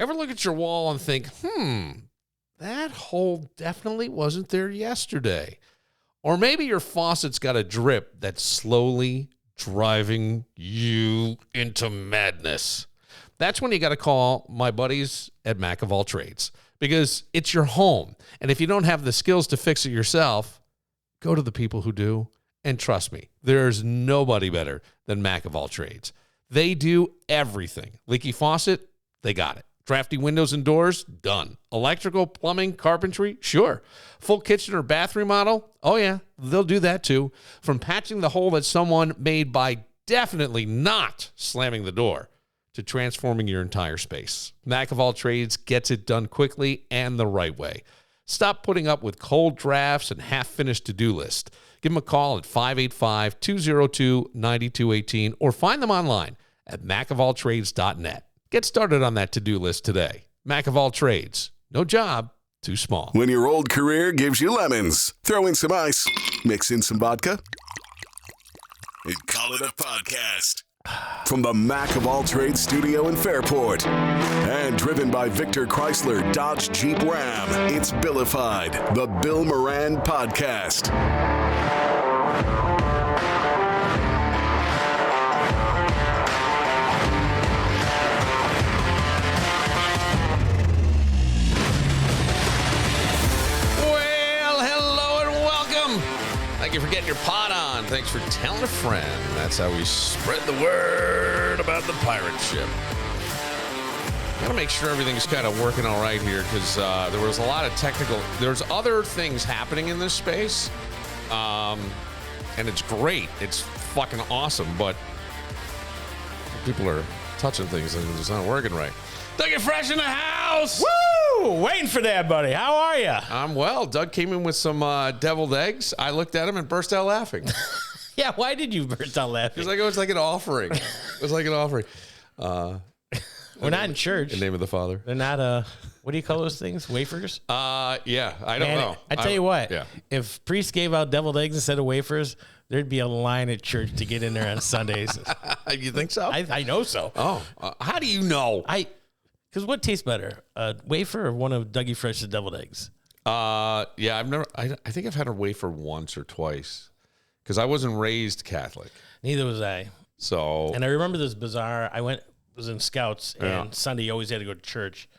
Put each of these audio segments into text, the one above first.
Ever look at your wall and think, that hole definitely wasn't there yesterday? Or maybe your faucet's got a drip that's slowly driving you into madness. That's when you got to call my buddies at Mac of All Trades, because it's your home. And if you don't have the skills to fix it yourself, go to the people who do. And trust me, there's nobody better than Mac of All Trades. They do everything. Leaky faucet, they got it. Drafty windows and doors, done. Electrical, plumbing, carpentry, sure. Full kitchen or bath remodel, oh yeah, they'll do that too. From patching the hole that someone made by definitely not slamming the door to transforming your entire space. Mac of All Trades gets it done quickly and the right way. Stop putting up with cold drafts and half-finished to-do lists. Give them a call at 585-202-9218 or find them online at macofalltrades.net. Get started on that to-do list today. Mac of All Trades. No job too small. When your old career gives you lemons, throw in some ice, mix in some vodka, and call it a podcast. From the Mac of All Trades studio in Fairport and driven by Victor Chrysler Dodge Jeep Ram, it's Billified, the Bill Moran Podcast. Thank you for getting your pot on. Thanks for telling a friend. That's how we spread the word about the pirate ship. Gotta make sure everything's kind of working all right here, because there was a lot of there's other things happening in this space, and it's great. It's fucking awesome, but people are touching things and it's not working right. Doug Fresh in the house! Woo! Waiting for that, buddy. How are you? I'm well. Doug came in with some deviled eggs. I looked at him and burst out laughing. Yeah, why did you burst out laughing? Because it's like an offering. It was like an offering. We're not in church. In the name of the Father. They're not, what do you call those things? Wafers? Yeah, I don't know. I tell you what, yeah. If priests gave out deviled eggs instead of wafers, there'd be a line at church to get in there on Sundays. You think so? I know so. Oh, how do you know? Because what tastes better, a wafer or one of Dougie Fresh's deviled eggs? Yeah, I think I've had a wafer once or twice, because I wasn't raised Catholic. Neither was I. So, and I remember this bizarre. Was in Scouts, and Sunday you always had to go to church,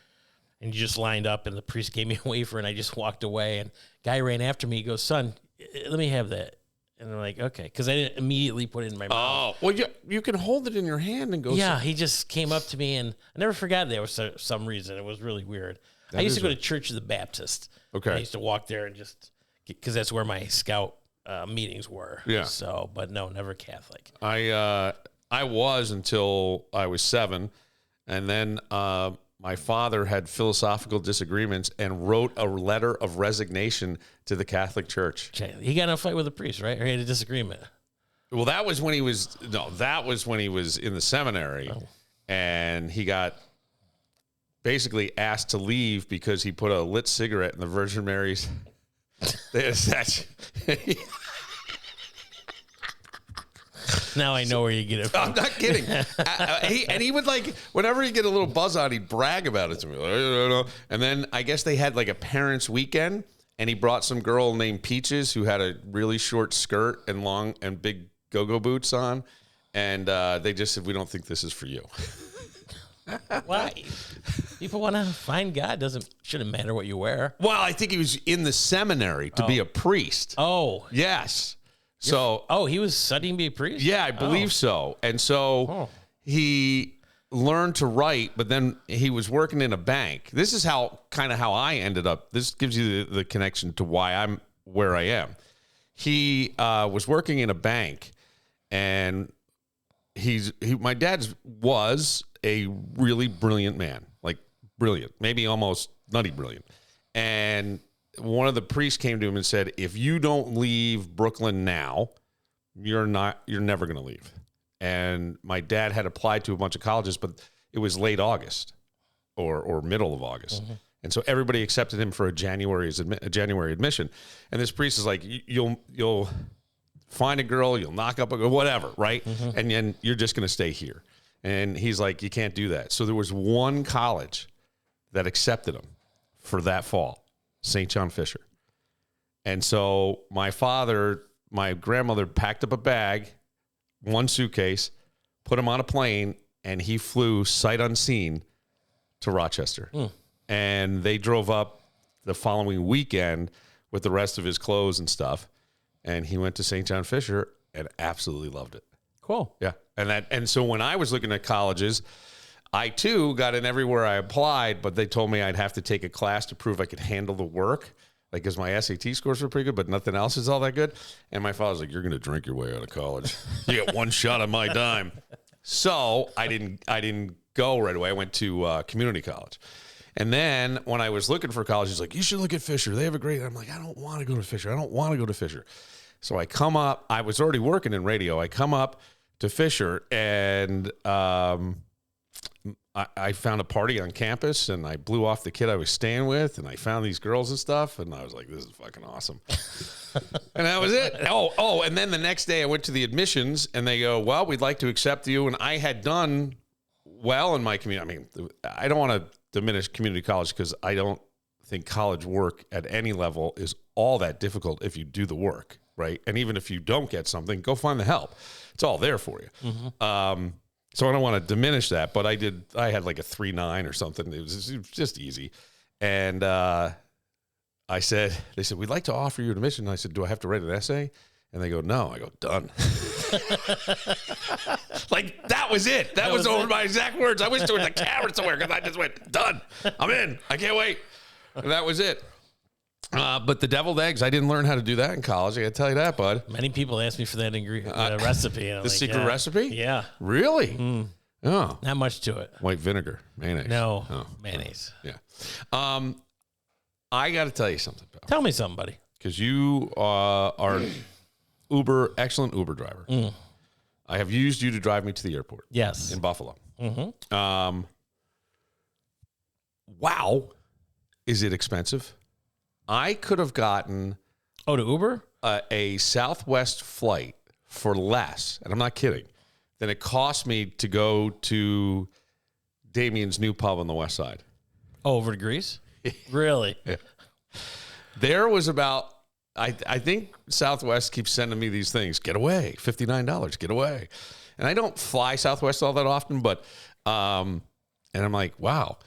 and you just lined up, and the priest gave me a wafer, and I just walked away, and guy ran after me. He goes, "Son, let me have that." And I'm like, okay, because I didn't immediately put it in my mouth. Oh, well, you can hold it in your hand and go. Yeah, he just came up to me, and I never forgot that was some reason. It was really weird. I used to go to Church of the Baptist. Okay. I used to walk there and just, because that's where my Scout meetings were. Yeah. So, but no, never Catholic. I was until I was 7, and then my father had philosophical disagreements and wrote a letter of resignation to the Catholic Church. He got in a fight with a priest, right? Or he had a disagreement? Well, that was when he was in the seminary, and he got basically asked to leave because he put a lit cigarette in the Virgin Mary's. Now I know where you get it from. I'm not kidding. He would, like, whenever he'd get a little buzz on, he'd brag about it to me. And then I guess they had like a parents' weekend, and he brought some girl named Peaches who had a really short skirt and long and big go-go boots on. And they just said, "We don't think this is for you." Why? People want to find God. Shouldn't matter what you wear. Well, I think he was in the seminary to be a priest. Oh. Yes. So, he was studying to be a priest? Yeah, I believe so. And so he learned to write, but then he was working in a bank. This is how I ended up. This gives you the connection to why I'm where I am. He was working in a bank, and my dad was a really brilliant man, like brilliant, maybe almost nutty brilliant. And one of the priests came to him and said, "If you don't leave Brooklyn now, you're never going to leave." And my dad had applied to a bunch of colleges, but it was late August or middle of August. Mm-hmm. And so everybody accepted him for a January admission. And this priest is like, you'll find a girl, you'll knock up a girl, whatever, right? Mm-hmm. And then you're just going to stay here. And he's like, you can't do that. So there was one college that accepted him for that fall, St. John Fisher. And so my grandmother packed up a bag, one suitcase, put him on a plane, and he flew sight unseen to Rochester. And they drove up the following weekend with the rest of his clothes and stuff. And he went to St. John Fisher and absolutely loved it. Cool. Yeah. And so when I was looking at colleges, I too got in everywhere I applied, but they told me I'd have to take a class to prove I could handle the work. Like, because my SAT scores were pretty good, but nothing else is all that good. And my father's like, "You're going to drink your way out of college. You get one shot on my dime." So I didn't go right away. I went to community college. And then when I was looking for college, he's like, "You should look at Fisher. They have a great..." I'm like, "I don't want to go to Fisher. I don't want to go to Fisher." So I come up. I was already working in radio. I come up to Fisher, and I found a party on campus, and I blew off the kid I was staying with, and I found these girls and stuff, and I was like, "This is fucking awesome." And that was it. And then the next day I went to the admissions, and they go, "Well, we'd like to accept you." And I had done well in my community. I mean, I don't want to diminish community college because I don't think college work at any level is all that difficult if you do the work, right? And even if you don't get something, go find the help. It's all there for you. So I don't want to diminish that, but I had like a 3.9 or something. It was just easy. And they said, "We'd like to offer you admission." And I said, "Do I have to write an essay?" And they go, "No." I go, "Done." Like, that was it. That was over my exact words. I wish there was a camera somewhere because I just went, "Done. I'm in. I can't wait." And that was it. But the deviled eggs, I didn't learn how to do that in college. I got to tell you that, bud. Many people ask me for that recipe. And I'm The like, secret recipe? Yeah. Really? Oh. Not much to it. White vinegar, mayonnaise. No, Oh. mayonnaise. Yeah. I got to tell you something, pal. Tell me something, buddy. Because you are an excellent Uber driver. I have used you to drive me to the airport. Yes. In Buffalo. Wow. Is it expensive? I could have gotten to Uber? A Southwest flight for less, and I'm not kidding, than it cost me to go to Damien's new pub on the west side. Oh, over to Greece? Really? Yeah. There was about, I think Southwest keeps sending me these things. Get away, $59, get away. And I don't fly Southwest all that often, but, and I'm like, wow.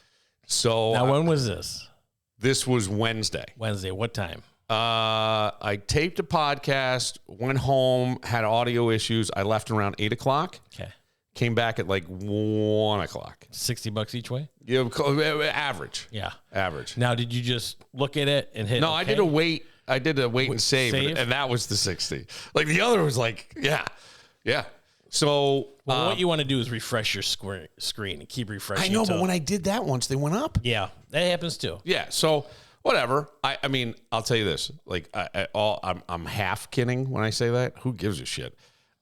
So now, when was this? This was Wednesday. Wednesday. What time? I taped a podcast, went home, had audio issues. I left around 8 o'clock. Okay. Came back at like 1 o'clock. $60 each way? Yeah, average. Yeah. Average. Now, did you just look at it and hit? No, okay? I did a wait and save. And that was the 60. Like the other was like, yeah. So what you want to do is refresh your screen and keep refreshing. I know, but when I did that once, they went up. Yeah, that happens too. Yeah. So whatever. I mean, I'll tell you this. Like, I'm half kidding when I say that. Who gives a shit?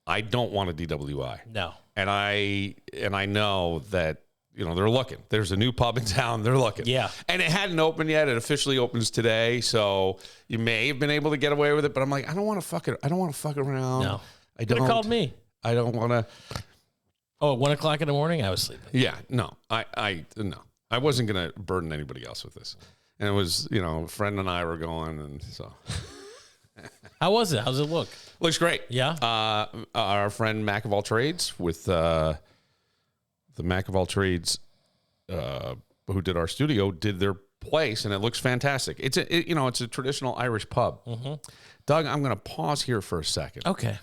I don't want a DWI. No. And I know that, you know, they're looking. There's a new pub in town. They're looking. Yeah. And it hadn't opened yet. It officially opens today. So you may have been able to get away with it. But I'm like, I don't want to fuck it. I don't want to fuck around. No. I Could have called me. I don't want to. Oh, 1 o'clock in the morning? I was sleeping. Yeah. No. No. I wasn't going to burden anybody else with this. And it was, you know, a friend and I were going. And so. How was it? How's it look? Looks great. Yeah. Our friend Mac of All Trades with the Mac of All Trades who did our studio did their place, and it looks fantastic. It's a traditional Irish pub. Mm-hmm. Doug, I'm going to pause here for a second. Okay.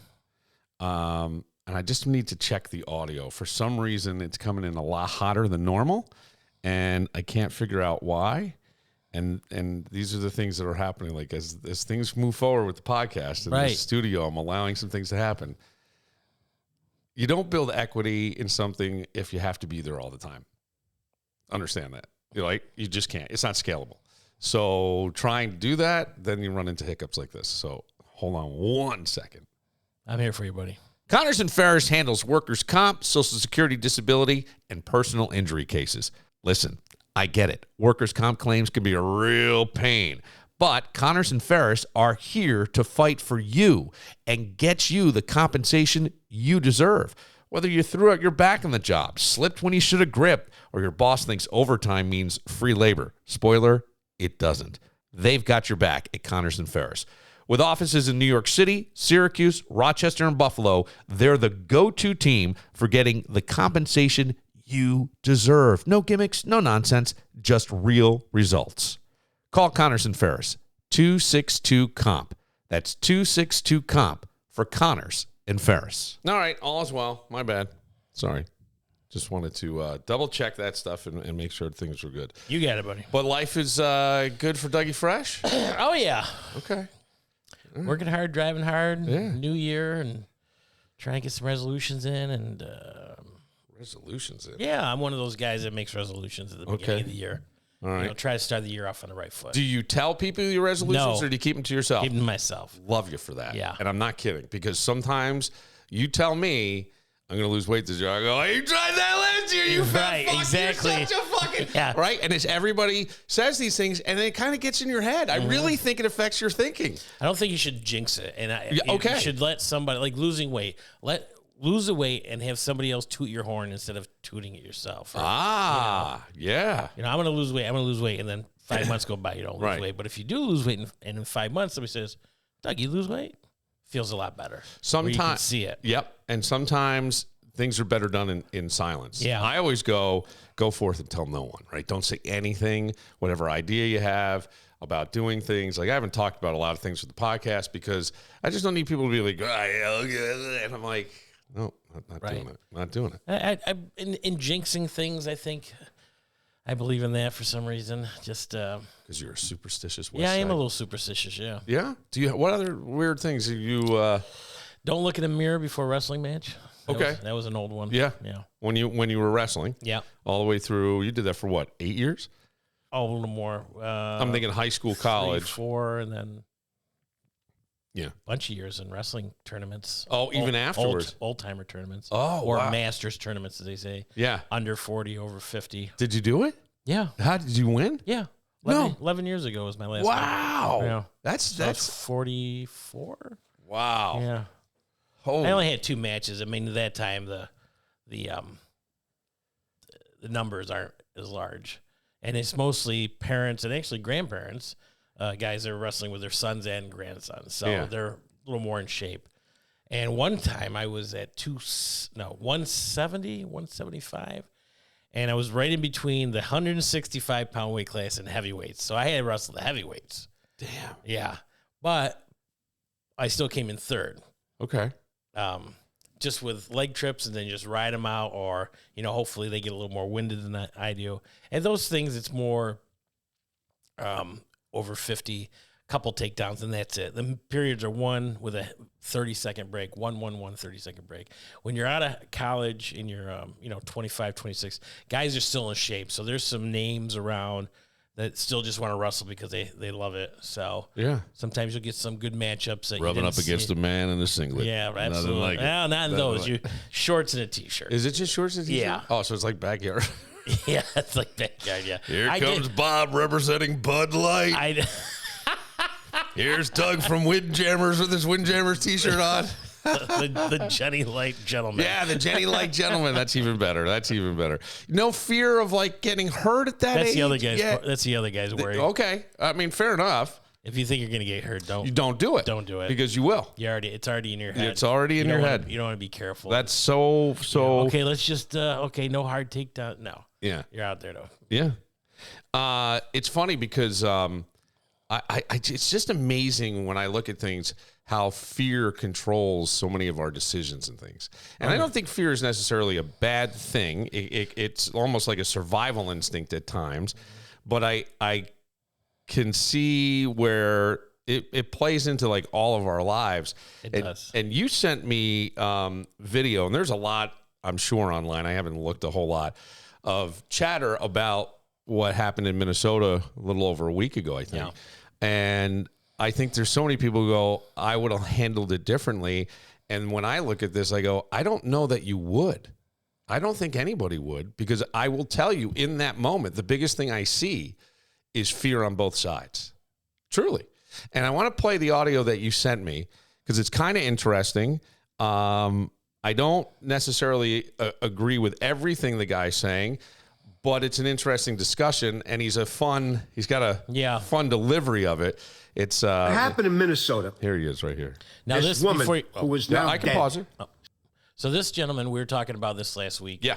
And I just need to check the audio. For some reason, it's coming in a lot hotter than normal, and I can't figure out why. And these are the things that are happening. Like as things move forward with the podcast and the studio, I'm allowing some things to happen. You don't build equity in something if you have to be there all the time. Understand that. You just can't. It's not scalable. So trying to do that, then you run into hiccups like this. So hold on 1 second. I'm here for you, buddy. Connors and Ferris handles workers' comp, Social Security disability, and personal injury cases. Listen, I get it. Workers' comp claims can be a real pain. But Connors and Ferris are here to fight for you and get you the compensation you deserve. Whether you threw out your back on the job, slipped when you should have gripped, or your boss thinks overtime means free labor. Spoiler, it doesn't. They've got your back at Connors & Ferris. With offices in New York City, Syracuse, Rochester, and Buffalo, they're the go-to team for getting the compensation you deserve. No gimmicks, no nonsense, just real results. Call Connors & Ferris, 262-COMP. That's 262-COMP for Connors & Ferris. All right, all is well. My bad. Sorry. Just wanted to double-check that stuff and make sure things were good. You got it, buddy. But life is good for Dougie Fresh? Oh, yeah. Okay. Working hard, driving hard. Yeah. New year and trying to get some resolutions in. And Resolutions in? yeah, I'm one of those guys that makes resolutions at the beginning of the year. All right. You know, try to start the year off on the right foot. Do you tell people your resolutions No. or do you keep them to yourself? Keep them to myself. Love you for that. Yeah. And I'm not kidding because sometimes you tell me I'm going to lose weight this year. I go, oh, you tried that last year, you fat Right, fuck. exactly. You're such a fucking... Yeah. Right? And it's everybody says these things and it kind of gets in your head. I really think it affects your thinking. I don't think you should jinx it. And okay. You should let somebody, like losing weight, lose the weight and have somebody else toot your horn instead of tooting it yourself. Right? Yeah. You know, I'm going to lose weight. And then 5 months go by, you don't lose Right. weight. But if you do lose weight and in 5 months, somebody says, Doug, you lose weight? Feels a lot better. Where Sometimes you can see it. Yep. And sometimes things are better done in silence. Yeah. I always go forth and tell no one, right? Don't say anything, whatever idea you have about doing things. Like I haven't talked about a lot of things with the podcast because I just don't need people to be like, oh, yeah, okay. And I'm like, no, not Right. doing it. Not doing it. I in jinxing things, I think I believe in that for some reason. Just Because you're a superstitious West yeah, I am Side. a little superstitious. Yeah. Yeah? What other weird things have you Don't look in a mirror before a wrestling match. Okay. That was an old one. yeah. Yeah. When you were wrestling Yeah. all the way through, you did that for what, 8 years? Oh, a little more. I'm thinking high school, 3, college. 4, and then Yeah. a bunch of years in wrestling tournaments. Oh, even afterwards. Old timer tournaments. Oh, or wow. masters tournaments, as they say. Yeah. Under 40, over 50. Did you do it? Yeah. How did you win? Yeah. No. 11 years ago was my last Wow. one. Yeah. That's So I was 44. wow. Yeah. Holy. I only had 2 matches. I mean, at that time the numbers aren't as large, and it's mostly parents and actually grandparents, guys that are wrestling with their sons and grandsons, so Yeah. they're a little more in shape. And one time I was at 170, 175, and I was right in between the 165-pound weight class and heavyweights. So I had to wrestle the heavyweights. Damn. Yeah, but I still came in third. Okay. Just with leg trips and then just ride them out, or, you know, hopefully they get a little more winded than I do. And those things, it's more over 50, couple takedowns, and that's it. The periods are one with a 30-second break, 1, 30-second break. When you're out of college and you're, 25, 26, guys are still in shape. So there's some names around that still just want to wrestle because they love it. So Yeah. sometimes you'll get some good matchups that Rubbing you up didn't against see. a man in a singlet. Yeah, Nothing absolutely. like it. Well, not in Nothing those. like- You shorts and a t-shirt. Is it just shorts and t-shirt? Yeah. Oh, so it's like backyard. Yeah, that's like backyard. Yeah. Here I comes did- Bob representing Bud Light. Here's Doug from Windjammers with his Windjammers t-shirt on. the Jenny Light gentleman. Yeah, the Jenny Like gentleman. That's even better. That's even better. No fear of like getting hurt at that That's age. the other guy's. Yeah. That's the other guy's worry. Okay. I mean, fair enough. If you think you're gonna get hurt, You don't do it. Don't do it. Because you will. It's already in your head. It's already in You your don't wanna- head. You don't want to be careful. That's so. okay. Let's just no hard takedown. No, Yeah. you're out there though. Yeah. It's funny because it's just amazing when I look at things how fear controls so many of our decisions and things. And I don't think fear is necessarily a bad thing. It's almost like a survival instinct at times. But I can see where it plays into like all of our lives. It does. And you sent me video, and there's a lot, I'm sure, online. I haven't looked a whole lot of chatter about what happened in Minnesota a little over a week ago, I think. Yeah. And I think there's so many people who go, I would have handled it differently. And when I look at this, I go, I don't know that you would. I don't think anybody would, because I will tell you in that moment, the biggest thing I see is fear on both sides. Truly. And I want to play the audio that you sent me because it's kind of interesting. I don't necessarily agree with everything the guy's saying, but it's an interesting discussion, and he's got a fun delivery of it. It happened in Minnesota. Here he is right here. Now this woman who was now I can dead. pause it. So this gentleman, we were talking about this last week. Yeah.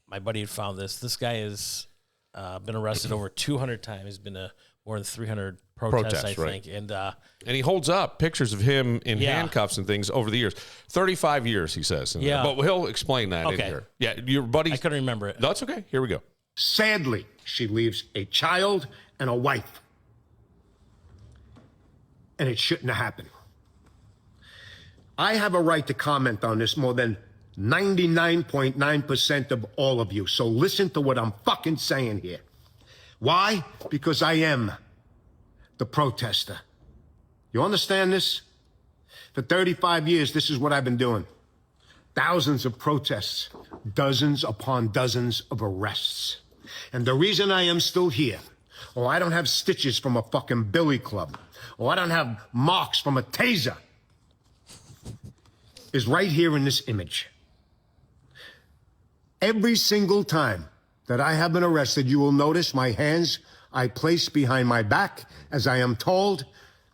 My buddy had found this. This guy has been arrested over 200 times. He's been to more than 300 protests, I think. And he holds up pictures of him in handcuffs and things over the years. 35 years, he says. Yeah. But he'll explain that in here. Yeah, your buddy. I couldn't remember it. That's okay. Here we go. Sadly, she leaves a child and a wife. And it shouldn't have happened. I have a right to comment on this more than 99.9% of all of you. So listen to what I'm fucking saying here. Why? Because I am the protester. You understand this? For 35 years, this is what I've been doing. Thousands of protests, dozens upon dozens of arrests. And the reason I am still here, I don't have stitches from a fucking billy club, I don't have marks from a taser, is right here in this image. Every single time that I have been arrested, you will notice my hands I place behind my back as I am told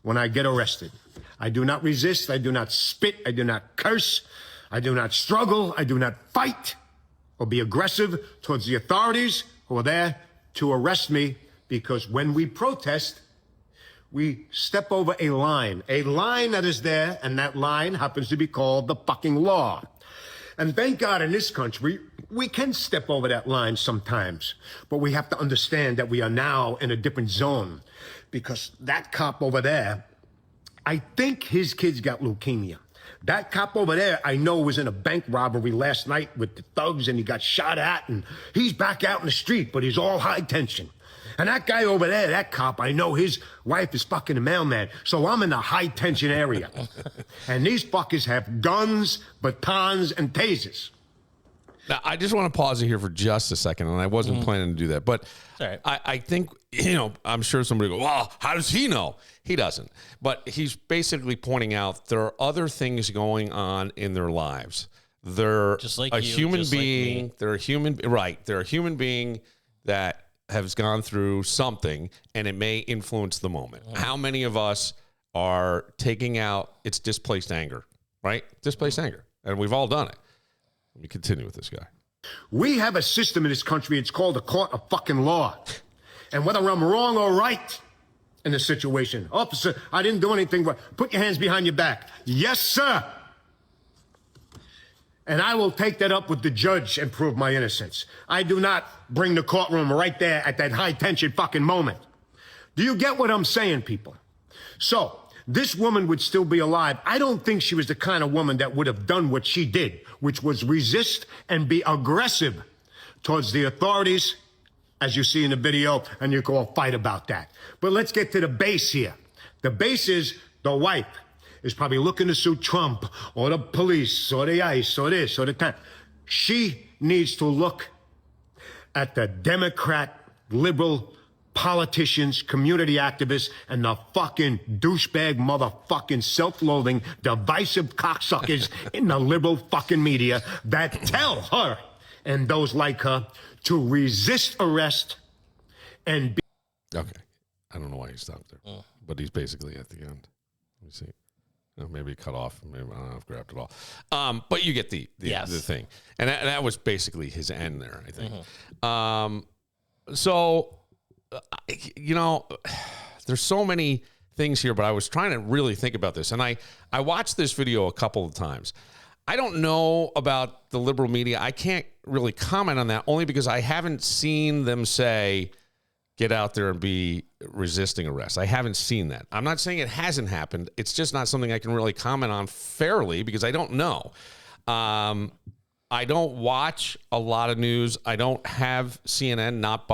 when I get arrested. I do not resist. I do not spit. I do not curse. I do not struggle. I do not fight or be aggressive towards the authorities who are there to arrest me, because when we protest, we step over a line that is there, and that line happens to be called the fucking law. And thank God in this country, we can step over that line sometimes, but we have to understand that we are now in a different zone, because that cop over there, I think his kids got leukemia. That cop over there, I know, was in a bank robbery last night with the thugs, and he got shot at, and he's back out in the street, but he's all high tension. And that guy over there, that cop, I know his wife is fucking a mailman. So I'm in a high tension area. And these fuckers have guns, batons, and tasers. Now, I just want to pause it here for just a second, and I wasn't planning to do that. But Right. I think, I'm sure somebody will go, well, how does he know? He doesn't. But he's basically pointing out there are other things going on in their lives. They're Just like a you, human just like being. me. They're a human, right. They're a human being that has gone through something, and it may influence the moment. How many of us are taking out its displaced anger, right? Displaced anger. And we've all done it. Let me continue with this guy. We have a system in this country, it's called a court of fucking law. And whether I'm wrong or right in this situation, officer, I didn't do anything wrong. Put your hands behind your back. Yes, sir. And I will take that up with the judge and prove my innocence. I do not bring the courtroom right there at that high tension fucking moment. Do you get what I'm saying, people? So, this woman would still be alive. I don't think she was the kind of woman that would have done what she did, which was resist and be aggressive towards the authorities, as you see in the video, and you can all fight about that. But let's get to the base here. The base is the wife is probably looking to sue Trump or the police or the ICE or this or the time. She needs to look at the Democrat, liberal politicians, community activists, and the fucking douchebag, motherfucking self-loathing, divisive cocksuckers in the liberal fucking media that tell her and those like her to resist arrest and be. Okay. I don't know why he stopped there, but he's basically at the end. Let me see. Maybe cut off. Maybe I don't know if I grabbed it all. But you get the thing. And that was basically his end there, I think. So, there's so many things here, but I was trying to really think about this. And I watched this video a couple of times. I don't know about the liberal media. I can't really comment on that, only because I haven't seen them say, get out there and be resisting arrest. I haven't seen that. I'm not saying it hasn't happened. It's just not something I can really comment on fairly because I don't know. I don't watch a lot of news. I don't have CNN, not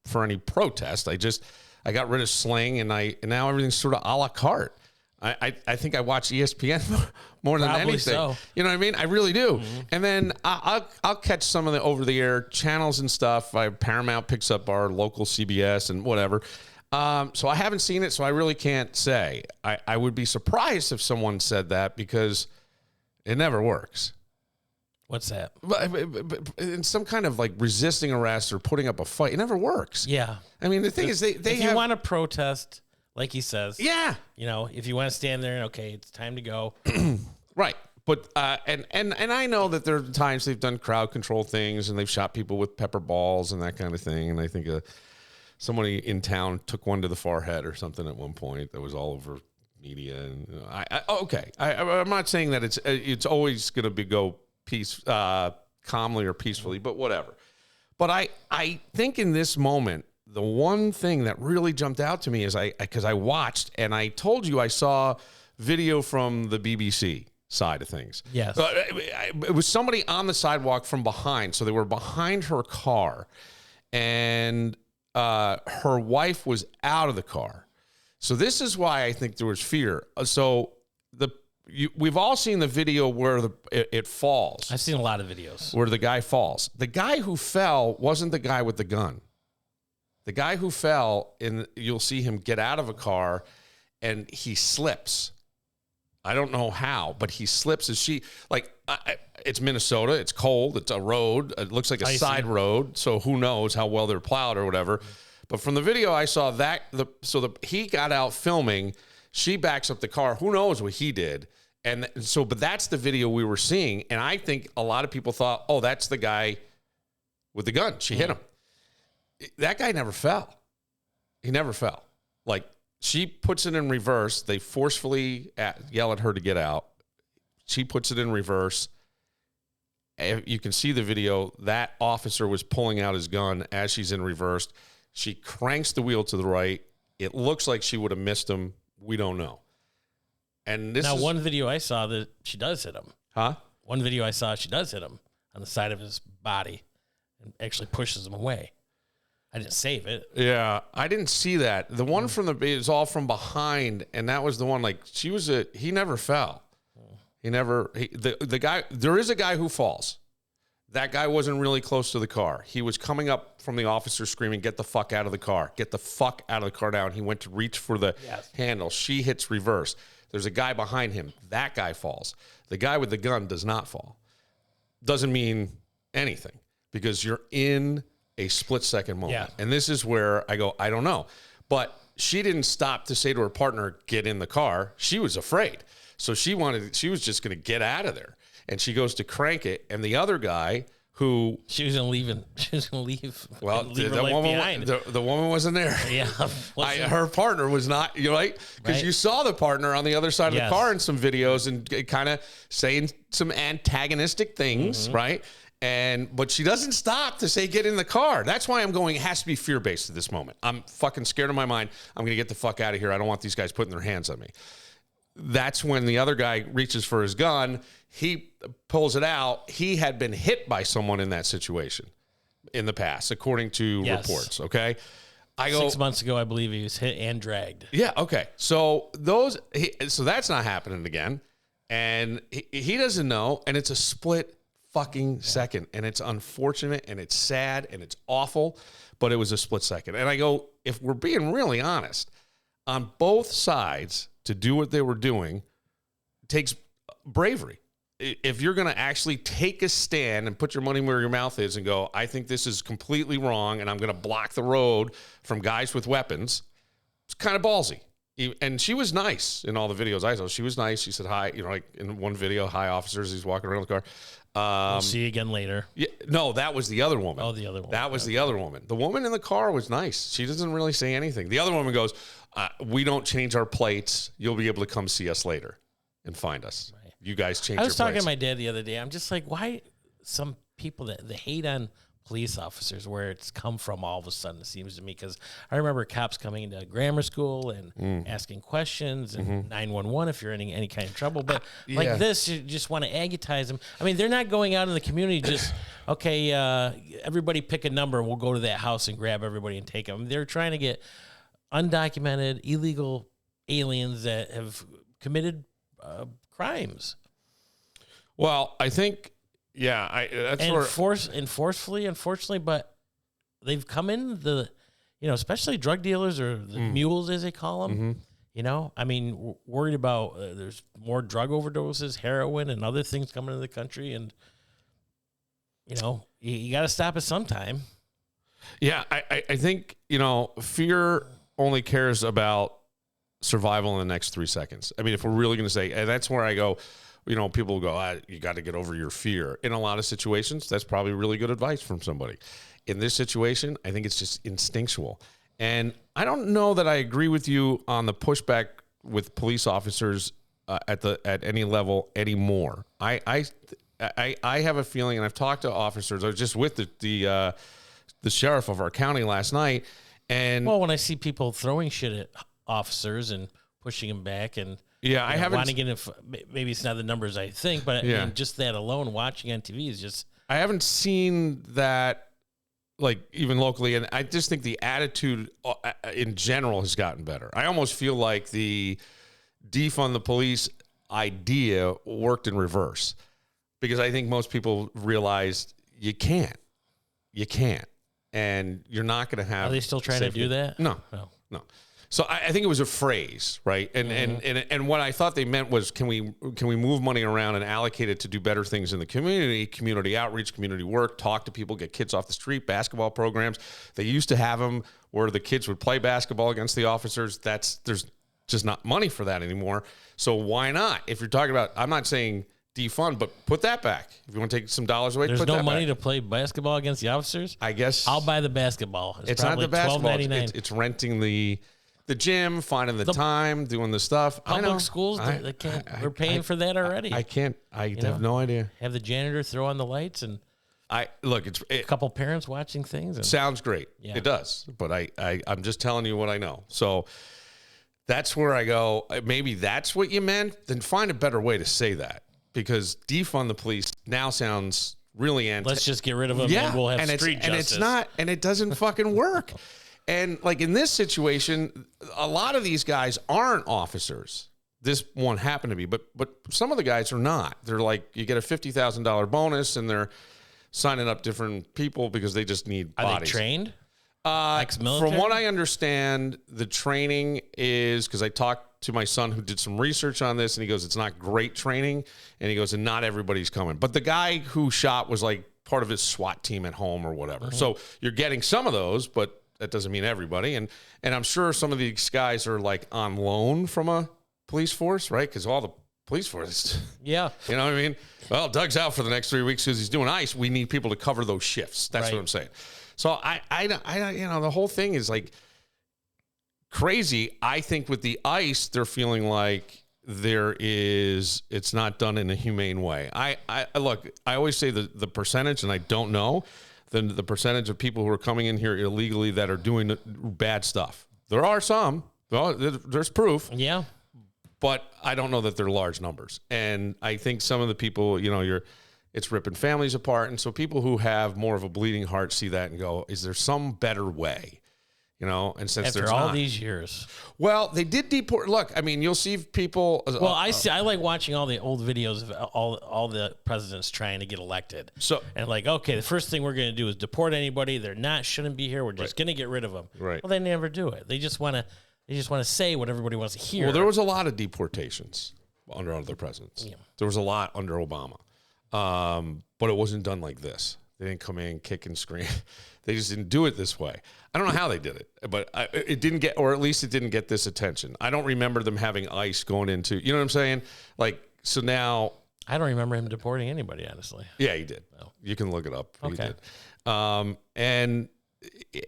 for any protest. I got rid of Sling, and now everything's sort of a la carte. I think I watch ESPN more than Probably anything. so. You know what I mean? I really do. And then I'll catch some of the over-the-air channels and stuff. Paramount picks up our local CBS and whatever. So I haven't seen it, so I really can't say. I would be surprised if someone said that because It never works. What's that? But in some kind of like resisting arrest or putting up a fight, it never works. Yeah. I mean, the thing is, they if you want to protest, like he says, yeah, if you want to stand there and okay, it's time to go. right. But and I know that there are times they've done crowd control things and they've shot people with pepper balls and that kind of thing. And I think somebody in town took one to the forehead or something at one point that was all over media. And I'm not saying that it's always going to go calmly or peacefully, but whatever. But I think in this moment, the one thing that really jumped out to me is because I watched and I told you I saw video from the BBC side of things. Yes. It was somebody on the sidewalk from behind. So they were behind her car and her wife was out of the car. So this is why I think there was fear. So we've all seen the video where it falls. I've seen a lot of videos. Where the guy falls. The guy who fell wasn't the guy with the gun. The guy who fell, you'll see him get out of a car and he slips. I don't know how, but he slips as it's Minnesota. It's cold. It's a road. It looks like a side road. So who knows how well they're plowed or whatever. But from the video I saw he got out filming. She backs up the car. Who knows what he did? And so, but that's the video we were seeing. And I think a lot of people thought, oh, that's the guy with the gun. She hit him. That guy never fell. He never fell. Like, she puts it in reverse. They forcefully yell at her to get out. She puts it in reverse. You can see the video. That officer was pulling out his gun as she's in reverse. She cranks the wheel to the right. It looks like she would have missed him. We don't know. And one video I saw that she does hit him. Huh? One video I saw she does hit him on the side of his body and actually pushes him away. I didn't save it. Yeah, I didn't see that. The one from is all from behind, and that was the one. Like he never fell. The guy. There is a guy who falls. That guy wasn't really close to the car. He was coming up from the officer screaming, "Get the fuck out of the car! Get the fuck out of the car now!" And he went to reach for the handle. She hits reverse. There's a guy behind him. That guy falls. The guy with the gun does not fall. Doesn't mean anything because you're in a split-second moment. Yeah. And this is where I go, I don't know. But she didn't stop to say to her partner, get in the car. She was afraid. So she was just going to get out of there. And she goes to crank it. And the other guy who... She was going to leave. Well, leave her behind. The woman wasn't there. Yeah. Her partner was not, right? Because you saw the partner on the other side of the car in some videos and kind of saying some antagonistic things, right? But she doesn't stop to say, get in the car. That's why I'm going, it has to be fear-based at this moment. I'm fucking scared of my mind. I'm going to get the fuck out of here. I don't want these guys putting their hands on me. That's when the other guy reaches for his gun. He pulls it out. He had been hit by someone in that situation in the past, according to reports, okay? 6 months ago, I believe he was hit and dragged. Yeah, okay. So that's not happening again. And he doesn't know, and it's a split fucking second, and it's unfortunate and it's sad and it's awful, but it was a split second. And I go, if we're being really honest, on both sides to do what they were doing takes bravery. If you're going to actually take a stand and put your money where your mouth is and go, I think this is completely wrong and I'm going to block the road from guys with weapons, it's kind of ballsy. And she was nice in all the videos I saw. She was nice. She said hi, like in one video, hi officers. He's walking around the car. We'll see you again later. Yeah, no, that was the other woman. Oh, the other woman. That was the other woman. The woman in the car was nice. She doesn't really say anything. The other woman goes, we don't change our plates. You'll be able to come see us later and find us. Right. You guys change your plates. I was talking to my dad the other day. I'm just like, why some people that hate on police officers, where it's come from all of a sudden, it seems to me, because I remember cops coming into grammar school and asking questions and 911 if you're in any kind of trouble. But like this, you just want to agitize them. I mean, they're not going out in the community just, okay, everybody pick a number and we'll go to that house and grab everybody and take them. They're trying to get undocumented, illegal aliens that have committed crimes. Well, I think... Yeah, that's forcefully, unfortunately, but they've come in especially drug dealers or the mules as they call them, You know, I mean, worried about there's more drug overdoses, heroin, and other things coming into the country, and you know, you got to stop it sometime. Yeah, I think, fear only cares about survival in the next 3 seconds. I mean, if we're really going to say, and that's where I go, people go, you got to get over your fear. In a lot of situations, that's probably really good advice from somebody. In this situation, I think it's just instinctual. And I don't know that I agree with you on the pushback with police officers at any level anymore. I have a feeling, and I've talked to officers. I was just with the sheriff of our county last night, and when I see people throwing shit at officers and pushing them back, and I haven't wanting to get maybe it's not the numbers I think, but I mean, just that alone, watching on TV is just. I haven't seen that. Like even locally, and I just think the attitude in general has gotten better. I almost feel like the defund the police idea worked in reverse, because I think most people realized you can't, and you're not going to have. Are they still trying to do that? No. So I think it was a phrase, right? And what I thought they meant was, can we move money around and allocate it to do better things in the community outreach, community work, talk to people, get kids off the street, basketball programs. They used to have them where the kids would play basketball against the officers. There's just not money for that anymore. So why not? If you're talking about, I'm not saying defund, but put that back. If you want to take some dollars away, there's put no that money back. to play basketball against the officers. I guess I'll buy the basketball. It's not the basketball. It's renting the gym, finding the time, doing the stuff. Public schools, they can't. We're paying for that already. I can't. I have no idea. Have the janitor throw on the lights, and it's a couple parents watching things. And, sounds great. Yeah. It does, but I'm just telling you what I know. So that's where I go. Maybe that's what you meant. Then find a better way to say that, because defund the police now sounds really let's just get rid of them. And we'll have street justice. And it's not, and it doesn't fucking work. And like in this situation, a lot of these guys aren't officers. This one happened to be, but some of the guys are not. They're like, you get a $50,000 bonus, and they're signing up different people because they just need bodies. Are they trained? Ex-military? From what I understand, the training is, because I talked to my son who did some research on this, and he goes, it's not great training, and he goes, and not everybody's coming. But the guy who shot was like part of his SWAT team at home or whatever. Mm-hmm. So you're getting some of those, but that doesn't mean everybody. And I'm sure some of these guys are like on loan from a police force, right? Because all the police force, yeah, you know what I mean? Well, Doug's out for the next 3 weeks because he's doing ICE. We need people to cover those shifts. That's what I'm saying. So I the whole thing is like crazy. I think with the ICE, they're feeling like it's not done in a humane way. I always say the percentage, and I don't know, the percentage of people who are coming in here illegally that are doing bad stuff. There are some. Well, there's proof. Yeah. But I don't know that they're large numbers. And I think some of the people, it's ripping families apart. And so people who have more of a bleeding heart see that and go, is there some better way? And since after there's all not, these years, well, they did deport. Look, I mean, you'll see people. Well, I like watching all the old videos of all the presidents trying to get elected. So and like, okay, the first thing we're going to do is deport anybody. Shouldn't be here. We're just going to get rid of them. Right. Well, they never do it. They just want to say what everybody wants to hear. Well, there was a lot of deportations under other presidents. Yeah. There was a lot under Obama, but it wasn't done like this. They didn't come in, kick and scream. They just didn't do it this way. I don't know how they did it, but it didn't get, or at least it didn't get this attention. I don't remember them having ICE going into, you know what I'm saying? Like, so now. I don't remember him deporting anybody, honestly. Yeah, he did. Oh. You can look it up. Okay. He did.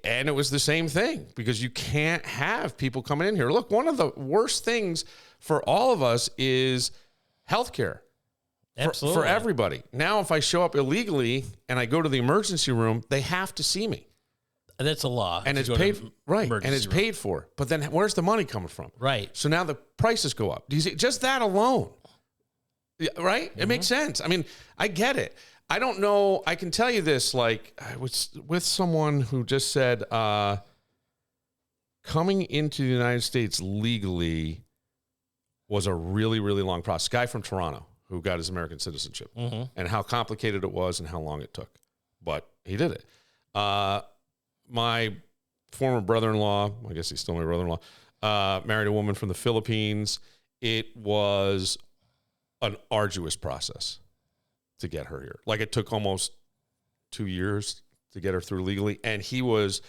And it was the same thing, because you can't have people coming in here. Look, one of the worst things for all of us is healthcare. Absolutely. For everybody. Now, if I show up illegally and I go to the emergency room, they have to see me. That's a law. And it's paid for, right. And it's paid for. But then where's the money coming from? Right. So now the prices go up. Do you see? Just that alone. Right? Mm-hmm. It makes sense. I mean, I get it. I don't know. I can tell you this, like, I was with someone who just said coming into the United States legally was a really, really long process. Guy from Toronto who got his American citizenship, and how complicated it was and how long it took. But he did it. My former brother-in-law, I guess he's still my brother-in-law, married a woman from the Philippines. It was an arduous process to get her here. Like, it took almost 2 years to get her through legally. And he was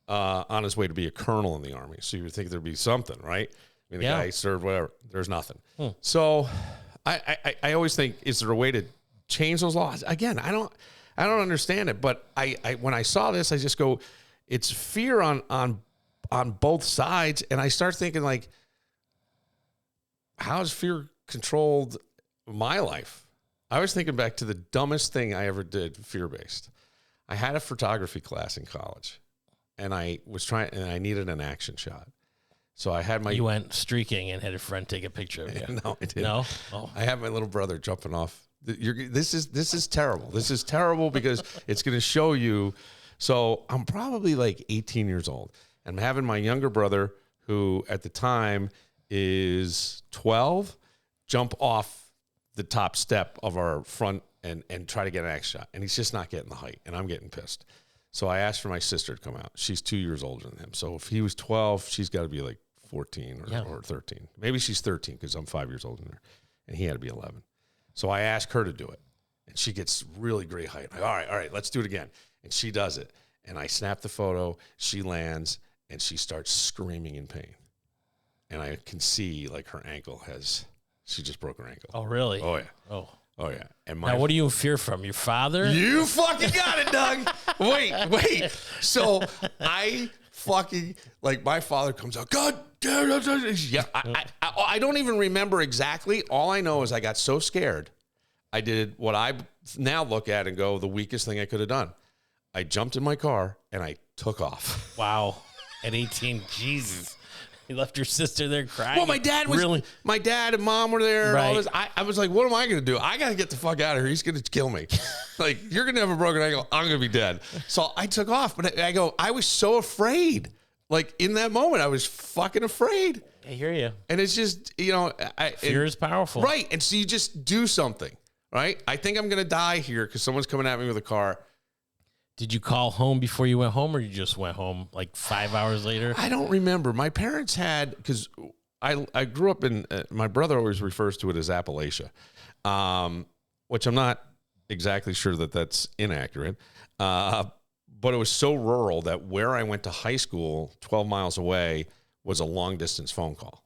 on his way to be a colonel in the Army. So you would think there'd be something, right? I mean, the guy served, whatever. There's nothing. So I always think, is there a way to change those laws? Again, I don't understand it. But I when I saw this, I just go, it's fear on both sides. And I start thinking, like, how has fear controlled my life? I was thinking back to the dumbest thing I ever did, fear-based. I had a photography class in college, and I needed an action shot. So I had my... You went streaking and had a friend take a picture of you. No, I didn't. No? Oh. I had my little brother jumping off. This is terrible. This is terrible because it's going to show you. So I'm probably like 18 years old. And I'm having my younger brother, who at the time is 12, jump off the top step of our front and try to get an action shot. And he's just not getting the height. And I'm getting pissed. So I asked for my sister to come out. She's 2 years older than him. So if he was 12, she's got to be like 14 or 13. Maybe she's 13 because I'm 5 years older than her. And he had to be 11. So I asked her to do it. And she gets really great height. I'm like, all right, let's do it again. And she does it. And I snap the photo. She lands. And she starts screaming in pain. And I can see, like, her ankle she just broke her ankle. Oh, really? Oh, yeah. Oh, yeah. And now, what do you fear from? Your father? You fucking got it, Doug. Wait. So I fucking, like, my father comes out, God damn it. Yeah, I don't even remember exactly. All I know is I got so scared. I did what I now look at and go, the weakest thing I could have done. I jumped in my car and I took off. Wow. At 18, Jesus. You left your sister there crying. Well, my dad and mom were there. And all this. I was like, what am I going to do? I got to get the fuck out of here. He's going to kill me. Like, you're going to have a broken ankle. I'm going to be dead. So I took off. But I was so afraid. Like, in that moment, I was fucking afraid. I hear you. And it's just, fear is powerful. Right. And so you just do something, right? I think I'm going to die here because someone's coming at me with a car. Did you call home before you went home, or you just went home like 5 hours later? I don't remember. My parents had, because I grew up in, my brother always refers to it as Appalachia, which I'm not exactly sure that that's inaccurate. But it was so rural that where I went to high school, 12 miles away, was a long distance phone call.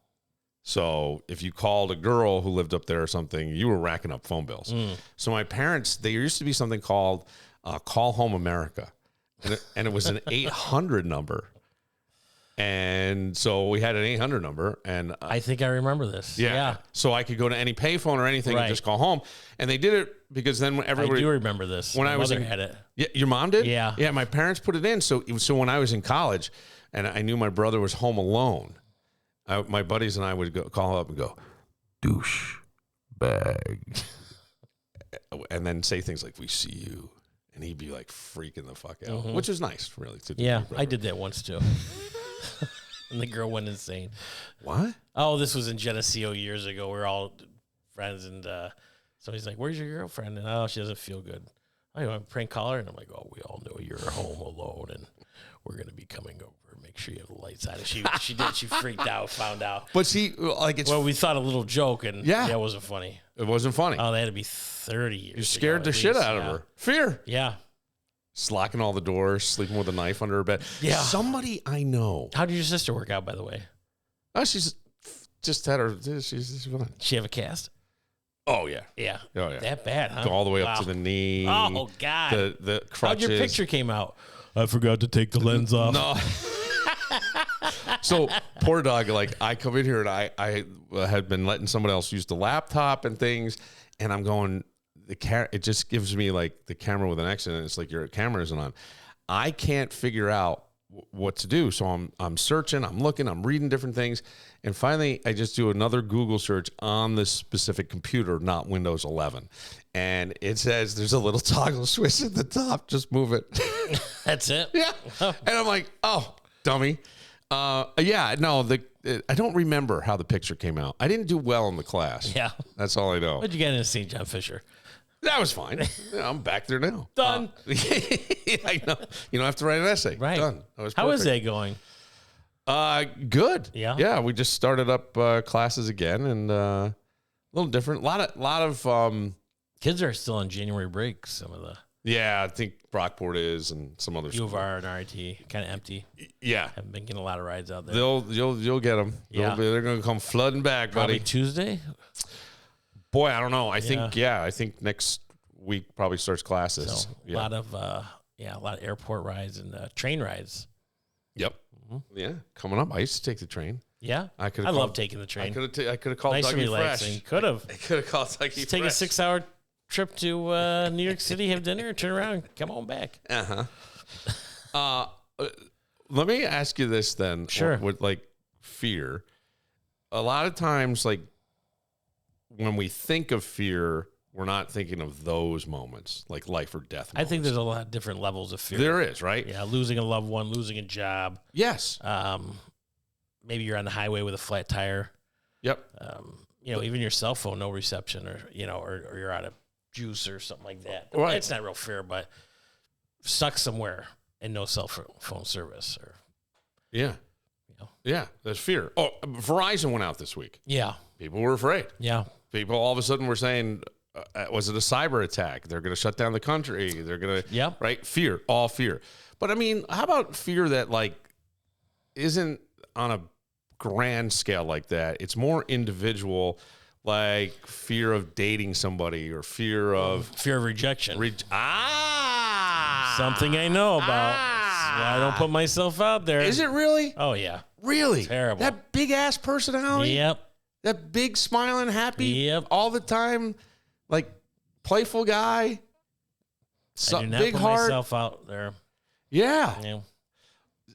So if you called a girl who lived up there or something, you were racking up phone bills. So my parents, there used to be something called Call Home America, and it was an 800 number. And so we had an 800 number, and I think I remember this. Yeah. So I could go to any payphone or anything and just call home. And they did it because then when everybody. I do remember this. When my mother had it. Yeah, your mom did? Yeah. Yeah, my parents put it in. So when I was in college, and I knew my brother was home alone, my buddies and I would call up and go, douche bag, and then say things like, "We see you." And he'd be like freaking the fuck out, which was nice, really. To do. Yeah, I did that once too. And the girl went insane. What? Oh, this was in Geneseo years ago. We're all friends, and so he's like, "Where's your girlfriend?" And oh, she doesn't feel good. Oh, you want to prank call her? And I'm like, "Oh, we all know you're home alone, and we're gonna be coming over. Make sure you have the lights on." And she did. She freaked out, found out. But see, like it's. Well, we thought a little joke, and it wasn't funny. It wasn't funny. Oh, they had to be 30 years. You scared the shit out of her. Fear. Yeah. Just locking all the doors, sleeping with a knife under her bed. Yeah. Somebody I know. How did your sister work out, by the way? Oh, she's just had her. She's fine. She have a cast? Oh, yeah. Yeah. Oh, yeah. That bad, huh? Go all the way up to the knee. Oh, God. The crutches. How'd your picture came out? I forgot to take the lens off. No. So poor dog, like I come in here and I had been letting someone else use the laptop and things, and I'm going, it just gives me like the camera with an X in it. It's like your camera isn't on. I can't figure out what to do. So I'm searching, I'm looking, I'm reading different things. And finally I just do another Google search on this specific computer, not Windows 11. And it says there's a little toggle switch at the top. Just move it. That's it? Yeah. And I'm like, oh, dummy. I don't remember how the picture came out. I didn't do well in the class. Yeah. That's all I know. What'd you get in St. John Fisher? That was fine. I'm back there now. Done. I know. You don't have to write an essay. Right. Done. That was How is perfect. that going? Good. Yeah? Yeah, we just started up classes again, and a little different. A lot of Kids are still on January break. Some of the yeah, I think Brockport is, and some other U of school. R and RIT kind of empty. Yeah, Haven't been getting a lot of rides out there. you'll get them. Yeah. They're going to come flooding back, Probably buddy. Tuesday. Boy, I don't know. I think next week probably starts classes. So a lot of airport rides and train rides. Yep. Yeah, coming up. I used to take the train. Yeah, I love taking the train. I could have called Nice and Dougie relaxing. Fresh. Could have. I could have called Dougie Just take a Fresh. 6-hour trip to New York City, have dinner, turn around, and come on back. Let me ask you this then. Sure. With like fear, a lot of times, like when we think of fear, we're not thinking of those moments, like life or death. I think moments. there's a lot of different levels of fear. There is, right? Yeah, losing a loved one, losing a job. Yes. Maybe you're on the highway with a flat tire. Yep. Even your cell phone, no reception, or you're out of juice or something like that. Right. It's not real fear, but stuck somewhere and no cell phone service, or Yeah. Yeah. There's fear. Oh, Verizon went out this week. yeah, People were afraid. yeah. People all of a sudden were saying, was it a cyber attack? They're going to shut down the country. They're going to, Yep. right? Fear, all fear. But I mean, how about fear that like isn't on a grand scale like that? It's more individual, like fear of dating somebody or fear of Fear of rejection. something I know about. So I don't put myself out there. Is it really? Oh yeah. Really? Terrible. That big ass personality? Yep. That big smiling, happy Yep. all the time, like playful guy. I do not Big put heart. myself out there. Yeah. Yeah.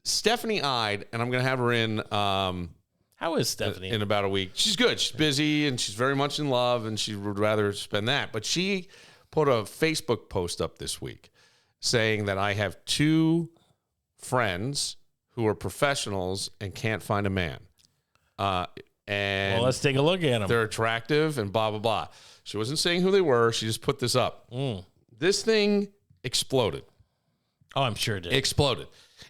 Stephanie Ide, and I'm going to have her in How is Stephanie? in about a week. She's good. She's busy, and she's very much in love, and she would rather spend that. But she put a Facebook post up this week saying that I have 2 friends who are professionals and can't find a man. And well, let's take a look at them. they're attractive and blah, blah, blah. She wasn't saying who they were. She just put this up. This thing exploded. Oh, I'm sure it did. Exploded.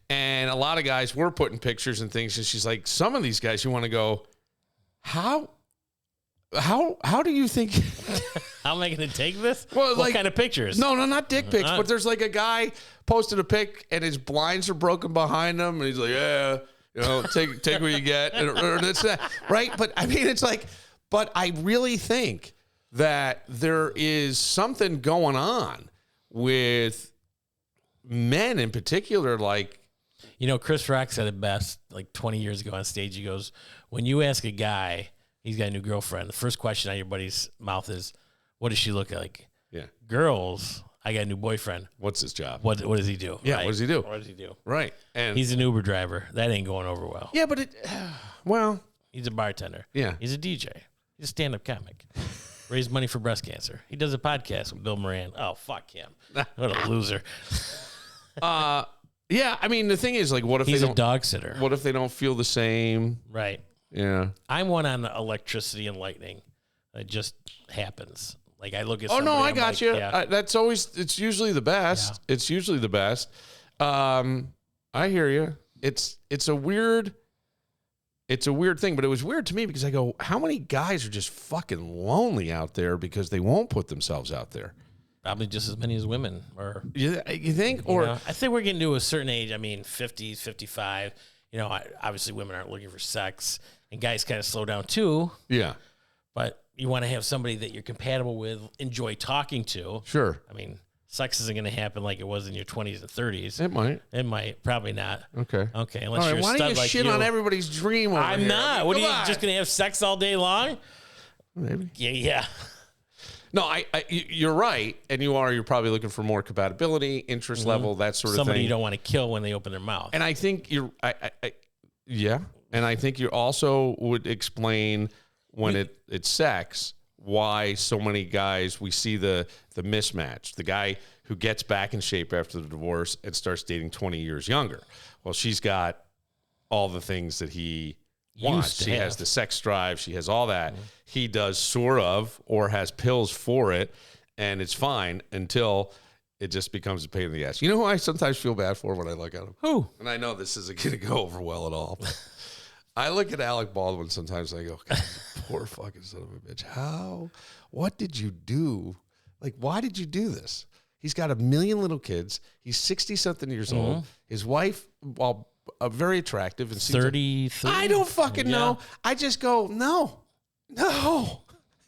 And a lot of guys were putting pictures and things. And she's like, some of these guys, you want to go, how do you think? How am I going to take this? Well, what kind of pictures? No, not dick pics. But there's like a guy posted a pic and his blinds are broken behind him. And he's like, yeah, take what you get. Or that's that, right? But I mean, it's like, but I really think that there is something going on with men in particular, like, Chris Rock said it best like 20 years ago on stage. He goes, when you ask a guy, he's got a new girlfriend, the first question out of your buddy's mouth is, what does she look like? yeah, Girls, I got a new boyfriend. what's his job? What does he do? Yeah, Right? what does he do? What does he do? Right. And He's an Uber driver. That ain't going over well. yeah, but well, He's a bartender. Yeah. He's a DJ. He's a stand-up comic. Raised money for breast cancer. He does a podcast with Bill Moran. Oh, fuck him. What a loser. yeah, I mean, the thing is, like, what if He's they a don't, dog sitter. what if they don't feel the same? Right. Yeah. I'm one on electricity and lightning. It just happens. Like, I look at Oh, no, somebody, I I'm got like, you. yeah. That's always, it's usually the best. Yeah. It's usually the best. I hear you. It's a weird thing, but it was weird to me because I go, how many guys are just fucking lonely out there because they won't put themselves out there? Probably just as many as women. Or You think? Or I think we're getting to a certain age. I mean, 50s, 55. Obviously women aren't looking for sex, and guys kind of slow down too. yeah, But you want to have somebody that you're compatible with, enjoy talking to. sure. I mean, sex isn't going to happen like it was in your 20s and 30s. It might. It might, probably not. Okay. Okay, All unless right, you're a why don't stud you like shit you. on everybody's dream over I'm here? not. I mean, What are you come on. just going to have sex all day long? Maybe. Yeah. No, you're right, and you're probably looking for more compatibility, interest level, that sort of Somebody thing. you don't want to kill when they open their mouth. And I think yeah, and I think you also would explain when it's sex why so many guys we see the mismatch. The guy who gets back in shape after the divorce and starts dating 20 years younger. Well, she's got all the things that he wants. to She has have. the sex drive. She has all that. He does sort of, or has pills for it, and it's fine until it just becomes a pain in the ass. You know who I sometimes feel bad for when I look at him? Who? And I know this isn't going to go over well at all. I look at Alec Baldwin sometimes and I go, God, poor fucking son of a bitch. What did you do? Like, why did you do this? He's got 1 million little kids. He's 60-something years old. His wife, while very attractive. And 30. I don't fucking know. I just go, no.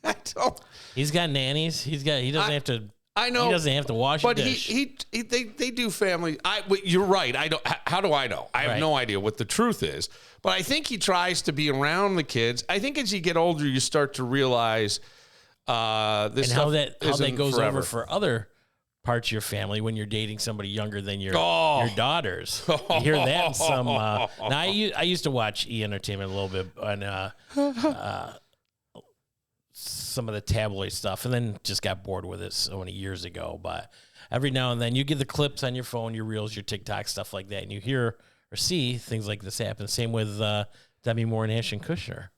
I don't. He's got nannies. He doesn't have to. I know. He doesn't have to wash a dish. They do family. You're right. I don't. How do I know? I have no idea what the truth is. But I think he tries to be around the kids. I think as you get older, you start to realize this and stuff how that goes forever. over for other parts of your family when you're dating somebody younger than your daughters. You hear that in some. Now I used to watch E! Entertainment a little bit on some of the tabloid stuff, and then just got bored with it so many years ago. But every now and then you get the clips on your phone, your reels, your TikTok, stuff like that, and you hear or see things like this happen. Same with Demi Moore and Ashton Kutcher.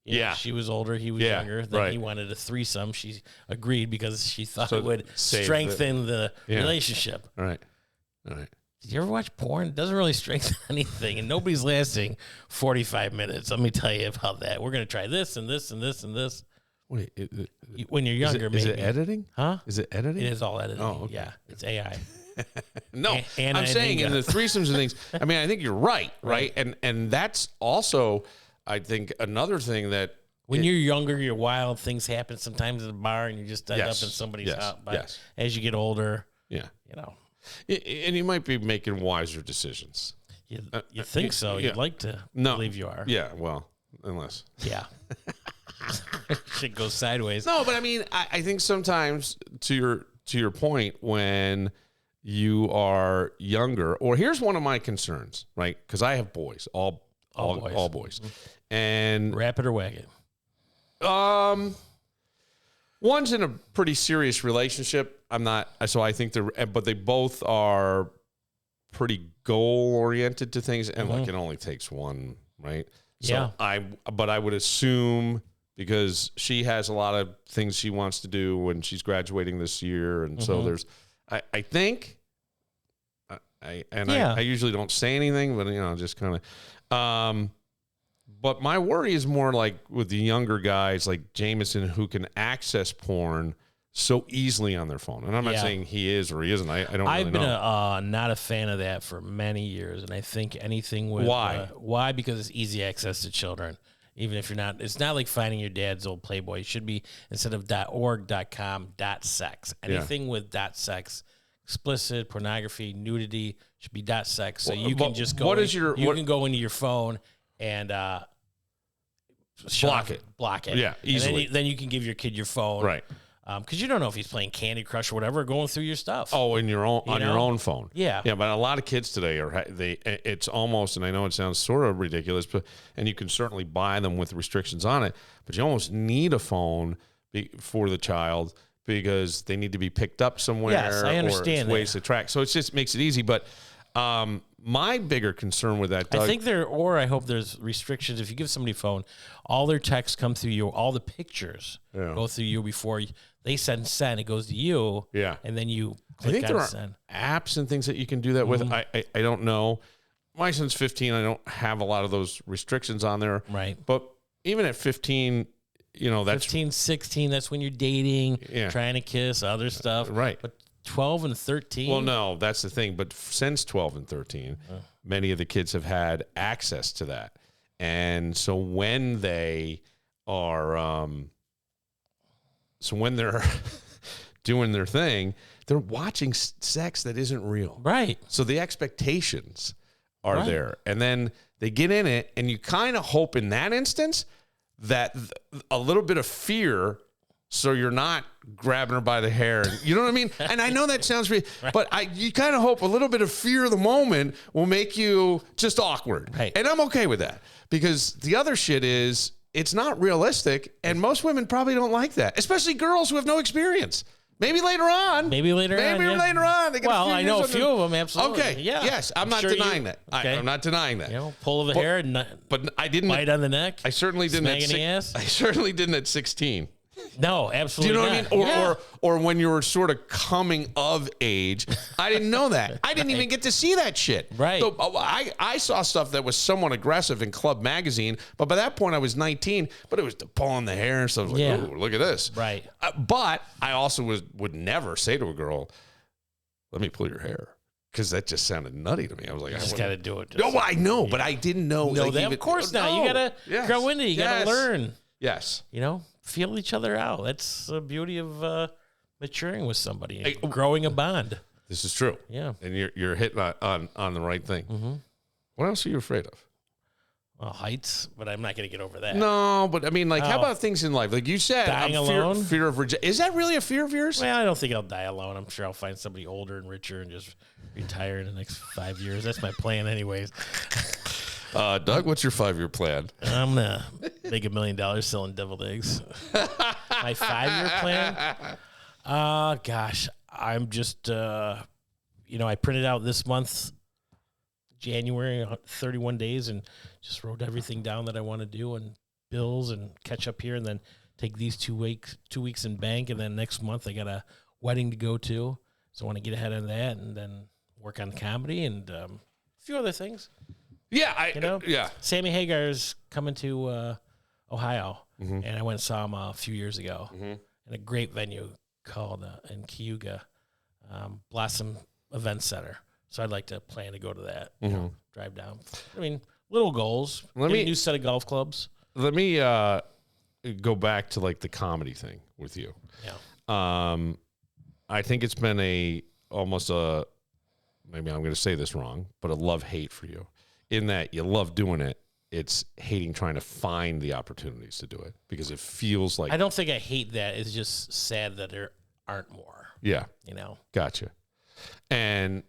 You know, she was older, he was younger. Then he wanted a threesome. She agreed because she thought it would strengthen the relationship. All right. Did you ever watch porn? It doesn't really strengthen anything, and nobody's lasting 45 minutes. Let me tell you about that. We're going to try this and this and this and this. Wait, when you're younger, is it editing? Huh? Is it editing? It is all editing. Oh, okay. Yeah, it's AI. No, I'm saying in the threesomes and things. I mean, I think you're right? And that's also, I think, another thing that when you're younger, you're wild. Things happen sometimes at a bar, and you just end up in somebody's house. But as you get older, you know, and you might be making wiser decisions. You think so? You'd like to believe you are. Yeah. Well, unless shit goes sideways. No, but I mean, I think sometimes to your point, when you are younger, or here's one of my concerns, right? Because I have boys, all boys, and wrap it or wag it. One's in a pretty serious relationship. So I think but they both are pretty goal oriented to things, and like it only takes one, right? So but I would assume, because she has a lot of things she wants to do when she's graduating this year, and so there's, I think, I usually don't say anything, but just kind of. But my worry is more like with the younger guys like Jameson, who can access porn so easily on their phone. And I'm not saying he is or he isn't. I don't. I've really been know. Not a fan of that for many years, and I think anything with why, because it's easy access to children. Even if you're not, it's not like finding your dad's old Playboy. It should be, instead of .org, .com, .sex. Anything with .sex, explicit, pornography, nudity, should be .sex. So you can just go. You can go into your phone and block it. Yeah, easily. Then you can give your kid your phone, right? Because you don't know if he's playing Candy Crush or whatever, going through your stuff. Oh, in your own your own phone. Yeah. But a lot of kids today it's almost, and I know it sounds sort of ridiculous, and you can certainly buy them with restrictions on it, but you almost need a phone for the child because they need to be picked up somewhere. Yes, I understand. Or ways to track. So it just makes it easy. But my bigger concern with that, Doug, I think I hope there's restrictions. If you give somebody a phone, all their texts come through you, all the pictures go through you before they send. It goes to you, and then you click on send. Apps and things that you can do that with. I don't know. My son's 15. I don't have a lot of those restrictions on there. Right. But even at 15, that's 15, 16. That's when you're dating, trying to kiss, other stuff. Right. But 12 and 13. Well, no, that's the thing. But since 12 and 13, many of the kids have had access to that. And so when they are, when they're doing their thing, they're watching sex that isn't real. Right. So the expectations are there. And then they get in it, and you kind of hope in that instance that a little bit of fear, so you're not grabbing her by the hair. You know what I mean? And I know that sounds weird, but you kind of hope a little bit of fear of the moment will make you just awkward. Right. And I'm okay with that, because the other shit is it's not realistic, and most women probably don't like that, especially girls who have no experience. Maybe later on. They got I know a few of them, absolutely. Okay. Yeah. Yes, I'm not denying that. I'm not denying that. Pull of the hair, but I didn't bite on the neck. I certainly didn't. Smack in the ass. I certainly didn't at 16. No, Do absolutely you know not. what I mean? Yeah. Or when you were sort of coming of age. I didn't know that. I didn't even get to see that shit. Right. So I saw stuff that was somewhat aggressive in Club Magazine, but by that point I was 19, but it was pulling the hair and stuff. I was like, ooh, look at this. Right. But I also would never say to a girl, let me pull your hair. Because that just sounded nutty to me. I was like, You just got to do it. No, I know, but I didn't know. No, like, that, even, of course not. no. You got to grow into it. You got to learn. Yes. You know, feel each other out. That's the beauty of maturing with somebody, and growing a bond. This is true. Yeah. And you're hitting on the right thing. Mm-hmm. What else are you afraid of? Well, heights, but I'm not going to get over that. No, but I mean, like, how about things in life? Like you said, Dying alone? Fear of rejection. Is that really a fear of yours? Well, I don't think I'll die alone. I'm sure I'll find somebody older and richer and just retire in the next 5 years. That's my plan anyways. Doug, what's your 5-year plan? I'm going to make $1 million selling deviled eggs. My 5-year plan? Gosh, I'm just, I printed out this month, January, 31 days, and just wrote everything down that I want to do and bills and catch up here, and then take these 2 weeks in bank, and then next month I got a wedding to go to, so I want to get ahead on that, and then work on comedy and a few other things. Yeah, yeah. Sammy Hagar's coming to Ohio, and I went and saw him a few years ago in a great venue called in Cayuga, Blossom Event Center. So I'd like to plan to go to that, drive down. I mean, little goals. Get a new set of golf clubs. Let me go back to like the comedy thing with you. Yeah. I think it's been almost a, maybe I'm going to say this wrong, but a love-hate for you. In that you love doing it, it's hating trying to find the opportunities to do it because it feels like... I don't think I hate that. It's just sad that there aren't more. Yeah. Gotcha. And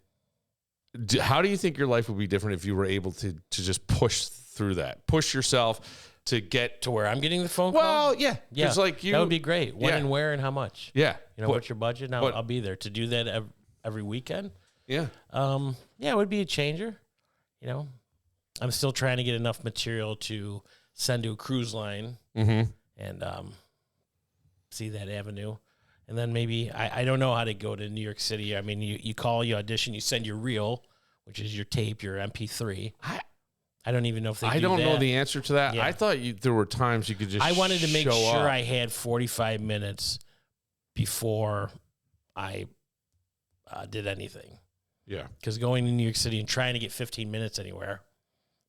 how do you think your life would be different if you were able to just push through that? Push yourself to get... To where I'm getting the phone call? Well, yeah. Yeah. Like you, that would be great. When and where and how much? Yeah. What's your budget? Now I'll be there to do that every weekend. Yeah. It would be a changer. I'm still trying to get enough material to send to a cruise line and see that avenue. And then maybe, I don't know how to go to New York City. I mean, you call, you audition, you send your reel, which is your tape, your MP3. I don't even know if they do that. I don't know the answer to that. Yeah. I thought there were times you could just I wanted to make sure up. I had 45 minutes before I did anything. Yeah. Because going to New York City and trying to get 15 minutes anywhere,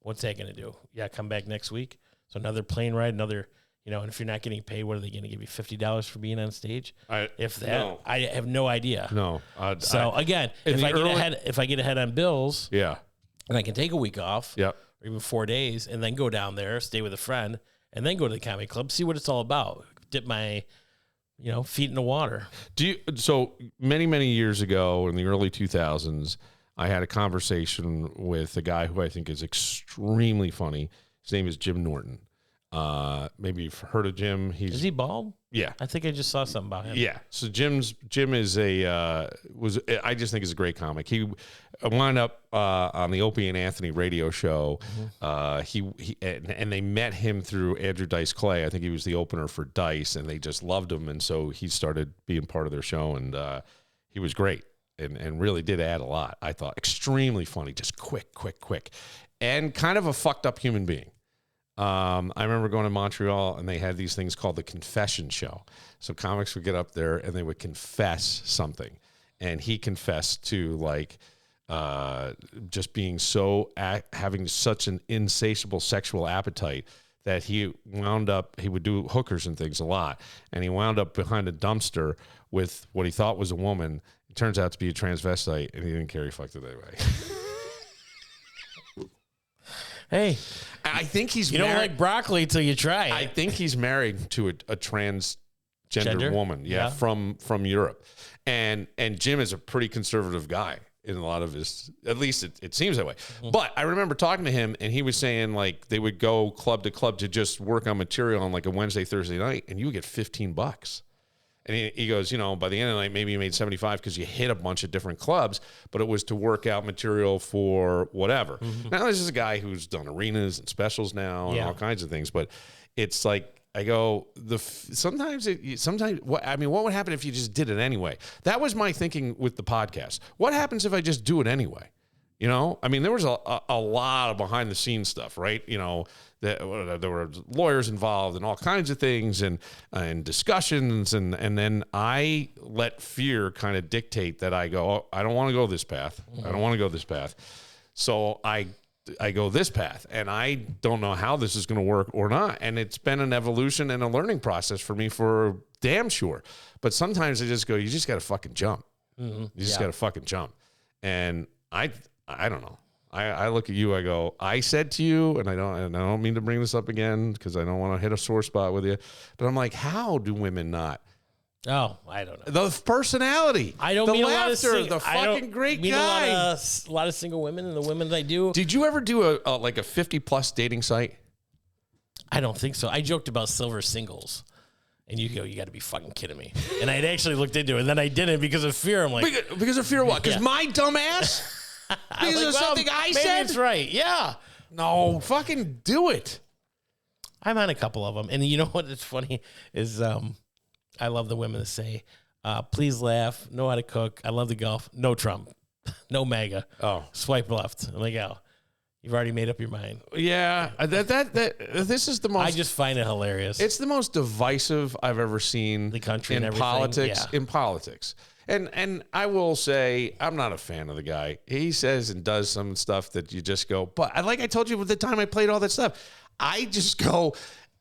what's that going to do? Yeah, come back next week. So another plane ride, and if you're not getting paid, what are they going to give you, $50 for being on stage? I have no idea. No. Again, if I get ahead on bills, yeah, and I can take a week off, yeah, or even 4 days, and then go down there, stay with a friend, and then go to the comedy club, see what it's all about. Dip my, feet in the water. So many years ago in the early 2000s, I had a conversation with a guy who I think is extremely funny. His name is Jim Norton. Maybe you've heard of Jim. Is he bald? Yeah. I think I just saw something about him. Yeah. So Jim is I just think is a great comic. He wound up on the Opie and Anthony radio show. And they met him through Andrew Dice Clay. I think he was the opener for Dice, and they just loved him, and so he started being part of their show, and he was great. And really did add a lot, I thought. Extremely funny, just quick, and kind of a fucked up human being. I remember going to Montreal, and they had these things called the confession show. So comics would get up there, and they would confess something. And he confessed to, just being having such an insatiable sexual appetite that he would do hookers and things a lot. And he wound up behind a dumpster with what he thought was a woman. It turns out to be a transvestite, and he didn't care. He fucked it anyway. Hey, I think he's you don't like broccoli till you try it. I think he's married to a transgender woman. Yeah, from Europe. And Jim is a pretty conservative guy in a lot of his, at least it seems that way. Mm-hmm. But I remember talking to him, and he was saying they would go club to club to just work on material on a Wednesday, Thursday night, and you would get $15. And he goes, by the end of the night, maybe you made 75 because you hit a bunch of different clubs, but it was to work out material for whatever. Mm-hmm. Now, this is a guy who's done arenas and specials now and all kinds of things, but it's I go, sometimes what would happen if you just did it anyway? That was my thinking with the podcast. What happens if I just do it anyway? You know, I mean, there was a lot of behind the scenes stuff, right? You know, there were lawyers involved and all kinds of things and discussions. And then I let fear kind of dictate that I go, oh, I don't want to go this path. I don't want to go this path. So I go this path, and I don't know how this is going to work or not. And it's been an evolution and a learning process for me for damn sure. But sometimes I just go, you just got to fucking jump. You just got to fucking jump. And I don't know. I look at you, I go, I said to you, and I don't mean to bring this up again because I don't want to hit a sore spot with you, but I'm like, how do women not? Oh, I don't know. The personality. I don't the mean laughter, a lot of the fucking great mean guy. A lot of single women, and the women I do. Did you ever do a 50+ dating site? I don't think so. I joked about silver singles. And you go, you got to be fucking kidding me. And I had actually looked into it, and then I didn't because of fear. I'm like, because of fear of what? Because my dumb ass? Because of something I said? That's right. Yeah. No, fucking do it. I'm on a couple of them. And you know what is funny is I love the women that say, please laugh, know how to cook. I love the golf. No Trump. No MAGA. Oh. Swipe left. I'm like, oh, you've already made up your mind. Yeah. This is the most. I just find it hilarious. It's the most divisive I've ever seen the country in and politics. Yeah. In politics. And I will say, I'm not a fan of the guy. He says and does some stuff that you just go, but like I told you at the time I played all that stuff, I just go,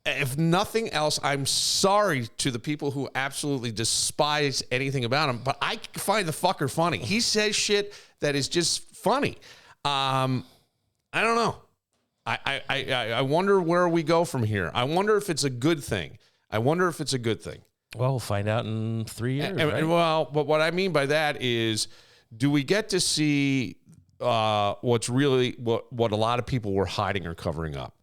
if nothing else, I'm sorry to the people who absolutely despise anything about him, but I find the fucker funny. He says shit that is just funny. I don't know. I wonder where we go from here. I wonder if it's a good thing. Well, we'll find out in 3 years. Right? Well, but what I mean by that is, do we get to see what's really what a lot of people were hiding or covering up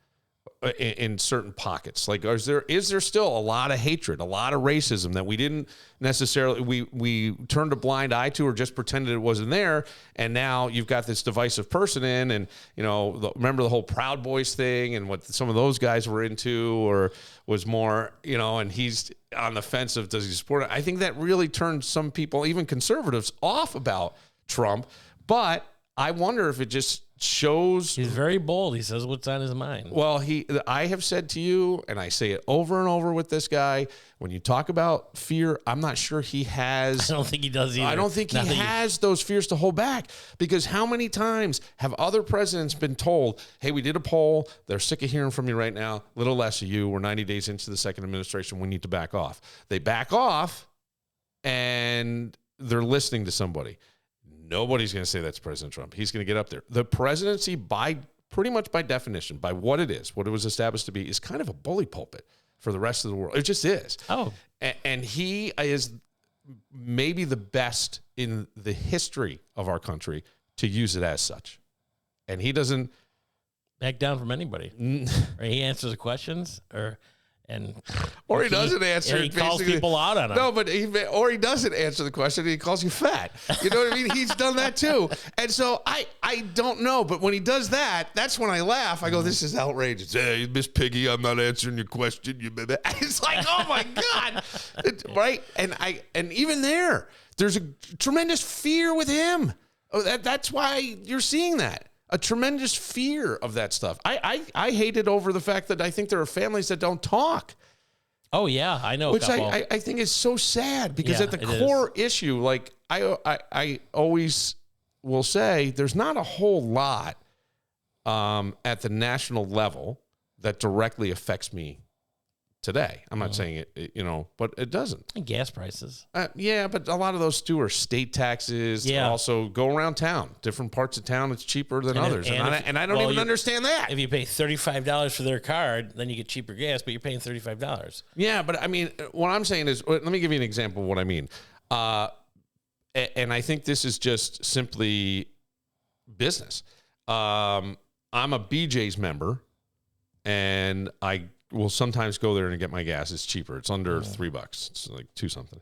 in certain pockets? Like, is there still a lot of hatred, a lot of racism that we didn't necessarily we turned a blind eye to or just pretended it wasn't there, and now you've got this divisive person in, and you know, remember the whole Proud Boys thing and what some of those guys were into, or was more, you know, and he's on the fence of does he support it? I think that really turned some people, even conservatives, off about Trump. But I wonder if it just shows. He's very bold. He says what's on his mind. Well, I have said to you, and I say it over and over with this guy, when you talk about fear, I'm not sure he has. I don't think he does either. I don't think he has those fears to hold back, because how many times have other presidents been told, hey, we did a poll, they're sick of hearing from you right now, little less of you, we're 90 days into the second administration, we need to back off. They back off, and they're listening to somebody. Nobody's going to say that's President Trump. He's going to get up there. The presidency, pretty much by definition, by what it was established to be, is kind of a bully pulpit for the rest of the world. It just is. Oh. And he is maybe the best in the history of our country to use it as such. And he doesn't back down from anybody. Or he answers the questions, or he doesn't answer. He calls people out on it. No, but he doesn't answer the question. And he calls you fat. You know what I mean? He's done that too. And so I don't know. But when he does that, that's when I laugh. I go, "This is outrageous." Hey, Miss Piggy, I'm not answering your question. It's like, oh my God, right? And even there's a tremendous fear with him. Oh, that's why you're seeing that. A tremendous fear of that stuff. I hate it over the fact that I think there are families that don't talk. Oh yeah, I know. Which I think is so sad, because at the core issue, like I always will say, there's not a whole lot at the national level that directly affects me today. I'm not saying it, but it doesn't. And gas prices. Yeah, but a lot of those too are state taxes. Yeah. Also go around town. Different parts of town, it's cheaper than others. And I don't even understand that. If you pay $35 for their card, then you get cheaper gas, but you're paying $35. Yeah, but I mean, what I'm saying is, let me give you an example of what I mean. And I think this is just simply business. I'm a BJ's member, and I will sometimes go there and get my gas. It's cheaper. It's under $3. It's like $2 something.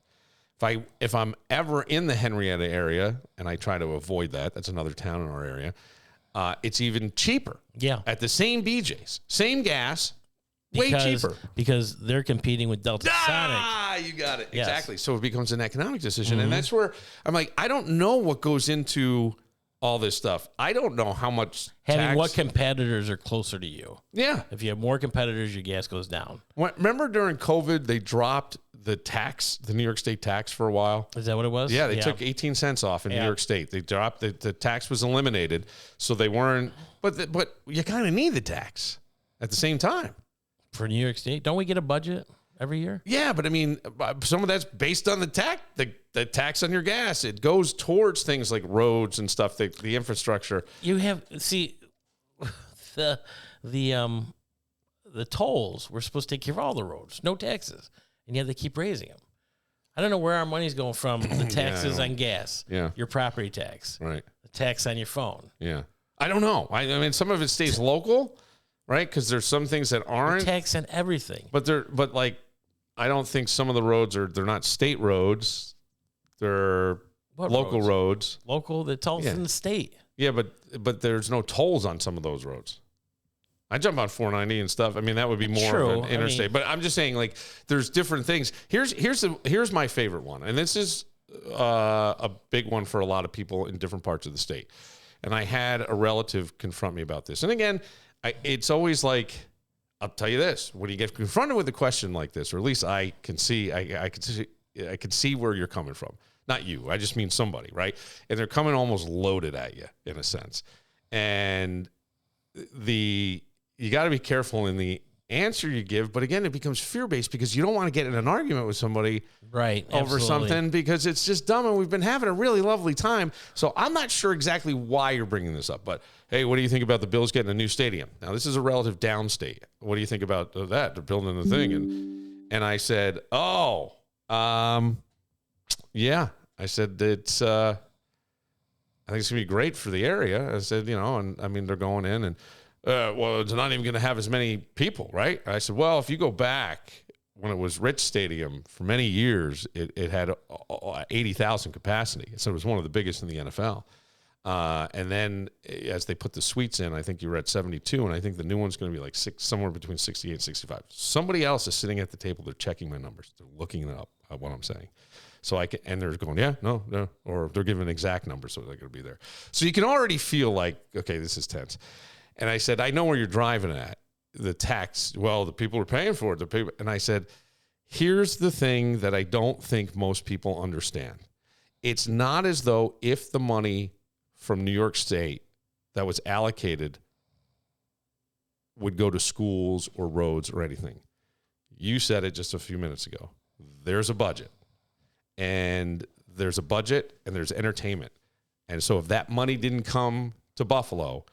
If I'm ever in the Henrietta area, and I try to avoid that, that's another town in our area, it's even cheaper. Yeah. At the same BJ's, same gas, Way cheaper. Because they're competing with Delta Sonic. You got it. Yes. Exactly. So it becomes an economic decision. And that's where I'm like, I don't know what goes into all this stuff. I don't know how much Having what competitors are closer to you. Yeah. If you have more competitors, your gas goes down. Remember during COVID, they dropped the tax, the New York State tax for a while? Is that what it was? Yeah, they took 18 cents off in New York State. They dropped the tax was eliminated, so they weren't. But you kind of need the tax at the same time for New York State. Don't we get a budget every year? Yeah, but I mean, some of that's based on the tax on your gas. It goes towards things like roads and stuff. The infrastructure. You have the tolls. We're supposed to take care of all the roads, no taxes, and yet they keep raising them. I don't know where our money's going from. The taxes on gas, your property tax, right? The tax on your phone, I don't know. I mean, some of it stays local, right? Because there's some things that aren't tax on everything. But like, I don't think some of the roads they're not state roads. They're local roads. Local, the tolls in the state. Yeah, but there's no tolls on some of those roads. I jump on 490 and stuff. I mean, that would be more of an interstate. But I'm just saying, like, there's different things. Here's my favorite one, and this is a big one for a lot of people in different parts of the state. And I had a relative confront me about this. And again, it's always like, I'll tell you this: when you get confronted with a question like this, or at least I can see where you're coming from. Not you. I just mean somebody, right? And they're coming almost loaded at you in a sense. And you got to be careful in the answer you give. But again, it becomes fear-based because you don't want to get in an argument with somebody over something because it's just dumb. And we've been having a really lovely time. So I'm not sure exactly why you're bringing this up. But, hey, what do you think about the Bills getting a new stadium? Now, this is a relative downstate. What do you think about that? They're building the thing. And I said, yeah. I said, I think it's going to be great for the area. I said, and I mean, they're going in and, well, it's not even going to have as many people, right? I said, well, if you go back when it was Rich Stadium for many years, it had 80,000 capacity. So it was one of the biggest in the NFL. And then as they put the suites in, I think you were at 72, and I think the new one's going to be like somewhere between 68 and 65. Somebody else is sitting at the table. They're checking my numbers. They're looking it up at what I'm saying. So and they're going, yeah, no, or they're giving exact numbers, so they're going to be there. So you can already feel like, okay, this is tense. And I said, I know where you're driving at. The tax, well, the people are paying for it. And I said, here's the thing that I don't think most people understand. It's not as though if the money from New York State that was allocated would go to schools or roads or anything. You said it just a few minutes ago. There's a budget. And there's a budget and there's entertainment. And so if that money didn't come to Buffalo,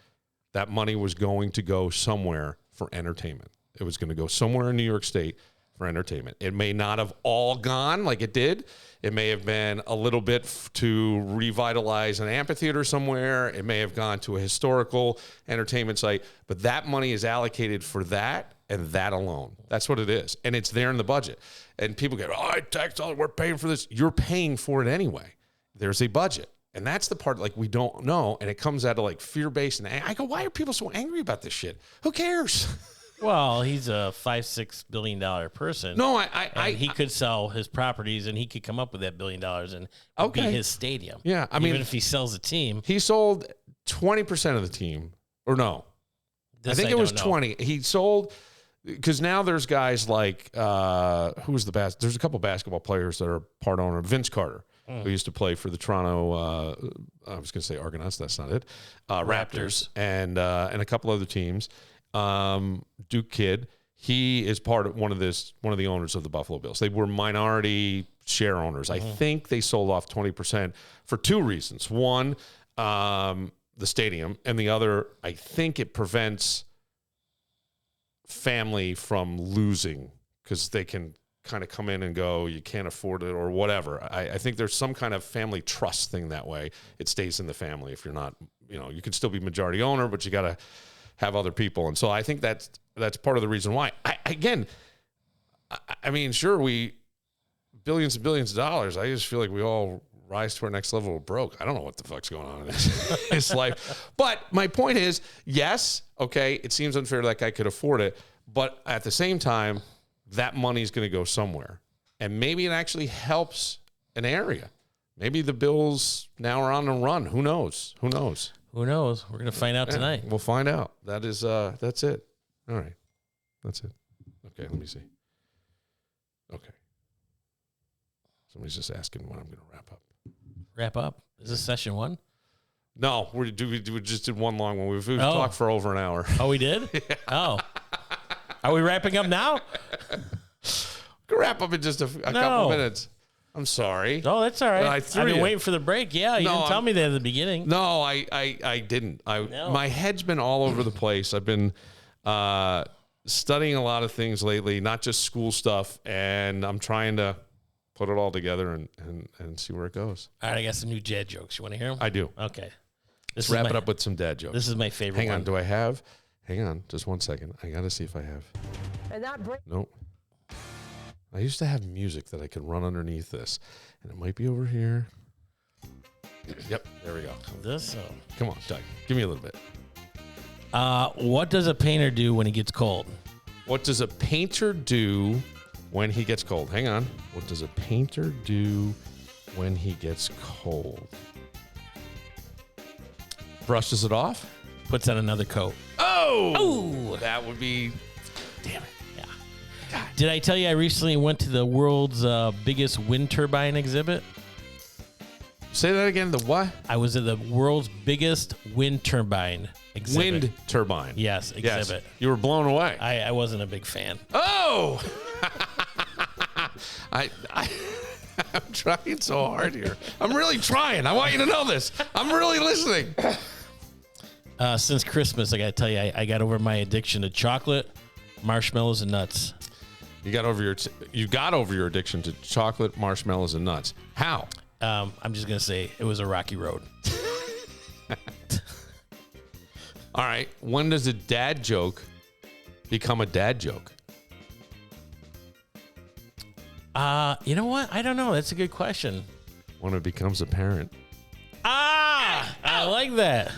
that money was going to go somewhere for entertainment. It was going to go somewhere in New York State for entertainment. It may not have all gone like it did. It may have been a little bit to revitalize an amphitheater somewhere. It may have gone to a historical entertainment site. But that money is allocated for that and that alone. That's what it is. And it's there in the budget. And people go, tax dollars, we're paying for this. You're paying for it anyway. There's a budget. And that's the part like we don't know. And it comes out of like fear-based. And I go, why are people so angry about this shit? Who cares? Well, he's a $5-6 billion person. No, he could sell his properties and he could come up with that $1 billion and be his stadium. Yeah, I mean, even if he sells a team, he sold 20% of the team, or no? I think it was 20. He sold because now there's guys like who's the best? There's a couple basketball players that are part owner. Vince Carter, who used to play for the Toronto. I was going to say Argonauts. That's not it. Raptors and a couple other teams. Duke Kid, he is part of one of the owners of the Buffalo Bills. They were minority share owners. I think they sold off 20% for two reasons. One, the stadium, and the other, I think it prevents family from losing because they can kind of come in and go, you can't afford it or whatever. I think there's some kind of family trust thing that way. It stays in the family if you're not, you can still be majority owner, but you got to have other people. And so I think that's part of the reason why. I mean, sure, billions and billions of dollars. I just feel like we all rise to our next level of broke. I don't know what the fuck's going on in this life. But my point is, yes, okay, it seems unfair that guy could afford it, But at the same time, that money is going to go somewhere. And maybe it actually helps an area. Maybe the Bills now are on the run. Who knows? Who knows? Who knows? We're going to find out tonight. We'll find out. That's it. All right. That's it. Okay, let me see. Okay. Somebody's just asking when I'm going to wrap up. Wrap up? Is this session 1? No, we just did one long one. We've talked for over an hour. Oh, we did? Yeah. Oh. Are we wrapping up now? We'll wrap up in just a couple minutes. I'm sorry. Oh, that's all right. I've been waiting for the break. Yeah, you didn't tell me that at the beginning. No, I didn't. My head's been all over the place. I've been studying a lot of things lately, not just school stuff, and I'm trying to put it all together and see where it goes. All right, I got some new dad jokes. You want to hear them? I do. Okay. Let's wrap it up with some dad jokes. This is my favorite Hang one. on. Do I have? Hang on. Just 1 second. I got to see if I have. Nope. I used to have music that I could run underneath this, and it might be over here. Yep. There we go. This? Come on, Doug. Give me a little bit. What does a painter do when he gets cold? What does a painter do when he gets cold? Hang on. What does a painter do when he gets cold? Brushes it off? Puts on another coat. Oh! That would be... Damn it. Yeah. God. Did I tell you I recently went to the world's biggest wind turbine exhibit? Say that again. The what? I was at the world's biggest wind turbine exhibit. Wind turbine. Yes, exhibit. Yes. You were blown away. I wasn't a big fan. Oh! I'm trying so hard here. I'm really trying. I want you to know this. I'm really listening. Since Christmas, I got to tell you, I got over my addiction to chocolate, marshmallows, and nuts. You got over your addiction to chocolate, marshmallows, and nuts. How? I'm just going to say it was a rocky road. All right. When does a dad joke become a dad joke? You know what? I don't know. That's a good question. When it becomes apparent. I like that.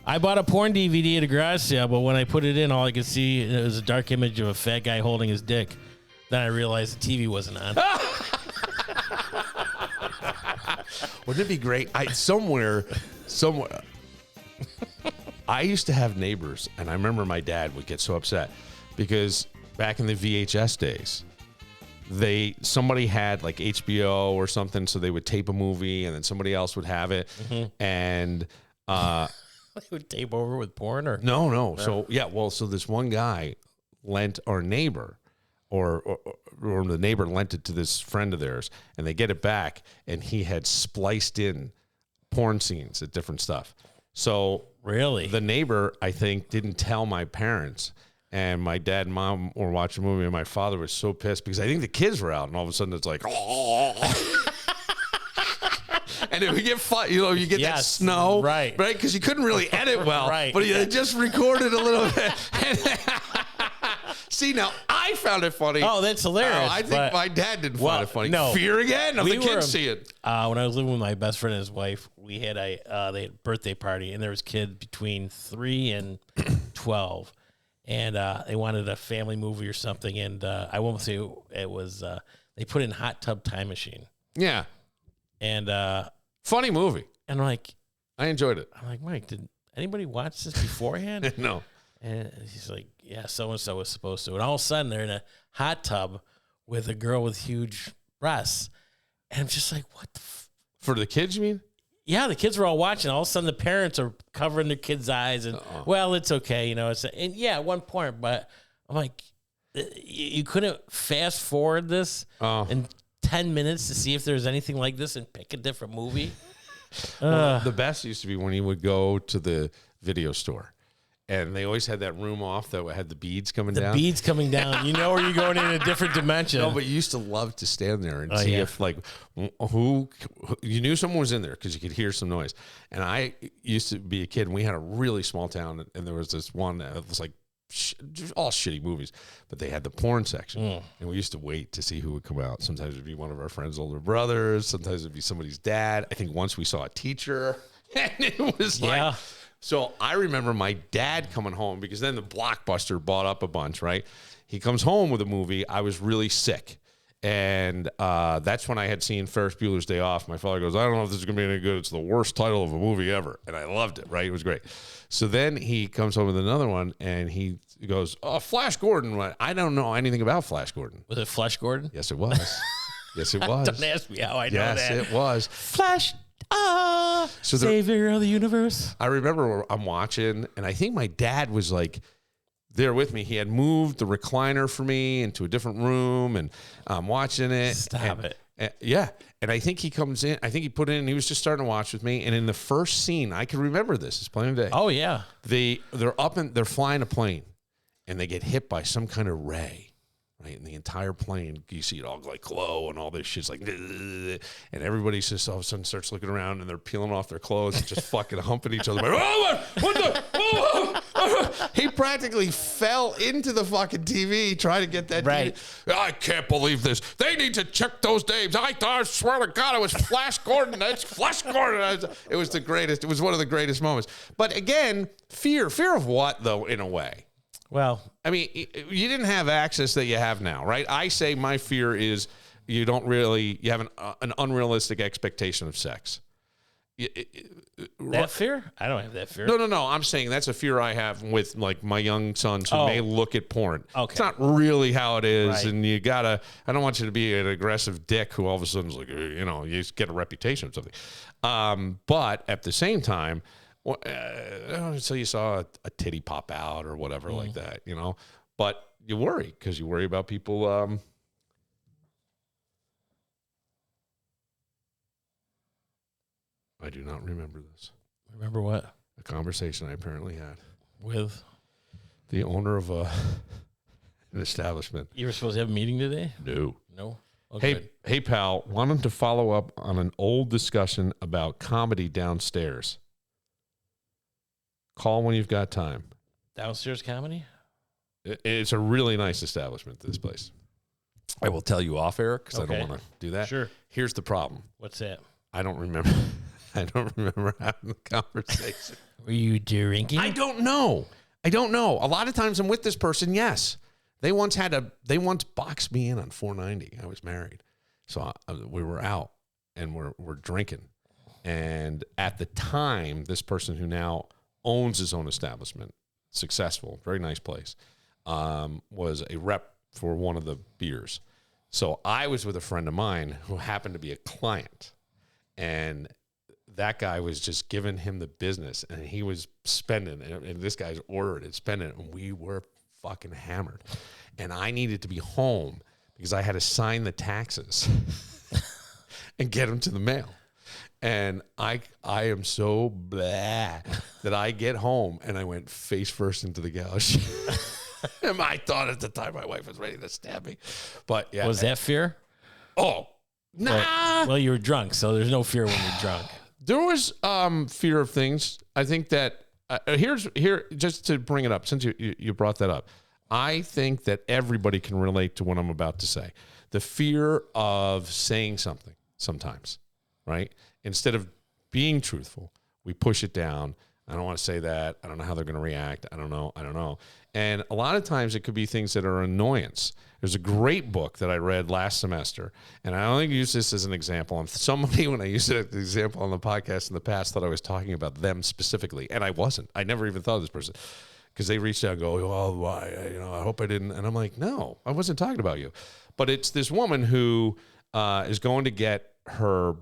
I bought a porn DVD at a garage sale, but when I put it in, all I could see it was a dark image of a fat guy holding his dick. Then I realized the TV wasn't on. Wouldn't it be great? Somewhere. I used to have neighbors, and I remember my dad would get so upset because back in the VHS days, somebody had like HBO or something, so they would tape a movie, and then somebody else would have it, and They would tape over with porn, or no. So so this one guy lent our neighbor, or the neighbor lent it to this friend of theirs, and they get it back, and he had spliced in porn scenes at different stuff. So really, the neighbor, I think, didn't tell my parents. And my dad and mom were watching a movie, and my father was so pissed because I think the kids were out, and all of a sudden it's like, and if you get you get that snow, right? Because you couldn't really edit well, right? But you just recorded a little bit. See, now I found it funny. Oh, that's hilarious! I think my dad didn't find it funny. No. Fear again? No, the kids see it. When I was living with my best friend and his wife, we had they had a birthday party, and there was kids between 3 and 12. And they wanted a family movie or something, and I won't say it was. They put in Hot Tub Time Machine. Yeah, and funny movie. And I enjoyed it. I'm like, Mike, did anybody watch this beforehand? No. And he's like, yeah, so and so was supposed to. And all of a sudden, they're in a hot tub with a girl with huge breasts, and I'm just like, what the? For the kids, you mean? Yeah, the kids were all watching. All of a sudden, the parents are covering their kids' eyes, and well, it's okay, you know. At one point, but I'm like, you couldn't fast forward this in 10 minutes to see if there's anything like this and pick a different movie. Well, the best used to be when you would go to the video store, and they always had that room off that had the beads coming down. The beads coming down. You know, where you're going in a different dimension. No, but you used to love to stand there and see if, like, who you knew someone was in there because you could hear some noise. And I used to be a kid, and we had a really small town, and there was this one that was like all shitty movies, but they had the porn section, and we used to wait to see who would come out. Sometimes it'd be one of our friends' older brothers. Sometimes it'd be somebody's dad. I think once we saw a teacher, and it was like So I remember my dad coming home because then the Blockbuster bought up a bunch, right? He comes home with a movie. I was really sick. And that's when I had seen Ferris Bueller's Day Off. My father goes, I don't know if this is going to be any good. It's the worst title of a movie ever. And I loved it, right? It was great. So then he comes home with another one, and he goes, oh, Flash Gordon. I don't know anything about Flash Gordon. Was it Flash Gordon? Yes, it was. Yes, it was. Don't ask me how I know that. Yes, it was. Flash, So savior of the universe. I remember I'm watching, and I think my dad was like there with me. He had moved the recliner for me into a different room, and I'm watching it. Stop it. Yeah. And I think he comes in. I think he put in. He was just starting to watch with me. And in the first scene, I can remember this. It's plain day. Oh yeah. They're up and they're flying a plane, and they get hit by some kind of ray. Right, and the entire plane, you see it all like glow and all this shit's like, and everybody just all of a sudden starts looking around and they're peeling off their clothes and just fucking humping each other. Like, oh, what the? Oh. He practically fell into the fucking TV trying to get that. Right. TV. I can't believe this. They need to check those names. I swear to God, it was Flash Gordon. That's Flash Gordon. It was the greatest. It was one of the greatest moments. But again, fear of what though? In a way. Well, I mean, you didn't have access that you have now, right? I say my fear is you have an unrealistic expectation of sex. that fear? I don't have that fear. No. I'm saying that's a fear I have with like my young sons who may look at porn. Okay. It's not really how it is. Right. And I don't want you to be an aggressive dick who all of a sudden is like, you just get a reputation of something. But at the same time, so you saw a titty pop out or whatever like that, but you worry because you worry about people. I do not remember this. Remember what? A conversation I apparently had With the owner of an establishment. you were supposed to have a meeting today? No. No. Oh, Hey, pal, wanted to follow up on an old discussion about comedy downstairs. Call when you've got time. Downstairs comedy? It's a really nice establishment, this place. I will tell you off air because I don't want to do that. Sure. Here's the problem. What's that? I don't remember. I don't remember having the conversation. Were you drinking? I don't know. A lot of times I'm with this person. Yes. They once boxed me in on $4.90. I was married. So we were out and we're drinking. And at the time, this person who now owns his own establishment, successful, very nice place, was a rep for one of the beers. So I was with a friend of mine who happened to be a client, and that guy was just giving him the business, and he was spending, and this guy's ordered it, spending it, and we were fucking hammered. And I needed to be home because I had to sign the taxes and get them to the mail. And I am so blah that I get home and I went face first into the couch. And I thought at the time my wife was ready to stab me. But yeah. Was that fear? Oh, nah. Well, you were drunk, so there's no fear when you're drunk. There was fear of things. I think that here just to bring it up, since you brought that up, I think that everybody can relate to what I'm about to say. The fear of saying something sometimes, right? Instead of being truthful, we push it down. I don't want to say that. I don't know how they're going to react. I don't know. And a lot of times it could be things that are annoyance. There's a great book that I read last semester, and I only use this as an example. Somebody, when I used it as an example on the podcast in the past, thought I was talking about them specifically, and I wasn't. I never even thought of this person because they reached out and go, "Oh, why? I hope I didn't." And I'm like, "No, I wasn't talking about you." But it's this woman who is going to get her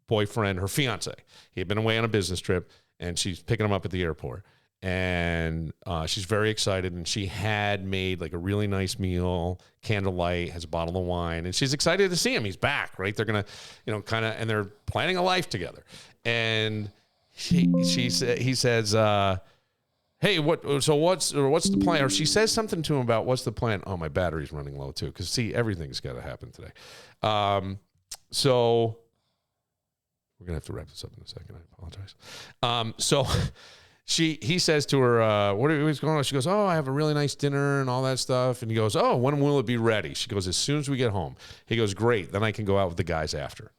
boyfriend, her fiance. He had been away on a business trip, and she's picking him up at the airport. And she's very excited, and she had made like a really nice meal, candlelight, has a bottle of wine, and she's excited to see him. He's back, right? They're gonna, and they're planning a life together. And he says, "Hey, what's the plan?" Or she says something to him about what's the plan. Oh, my battery's running low too, because see, everything's got to happen today. So we're gonna have to wrap this up in a second. I apologize. So. He says to her, what's going on? She goes, "Oh, I have a really nice dinner and all that stuff." And he goes, "Oh, when will it be ready?" She goes, "As soon as we get home." He goes, "Great. Then I can go out with the guys after."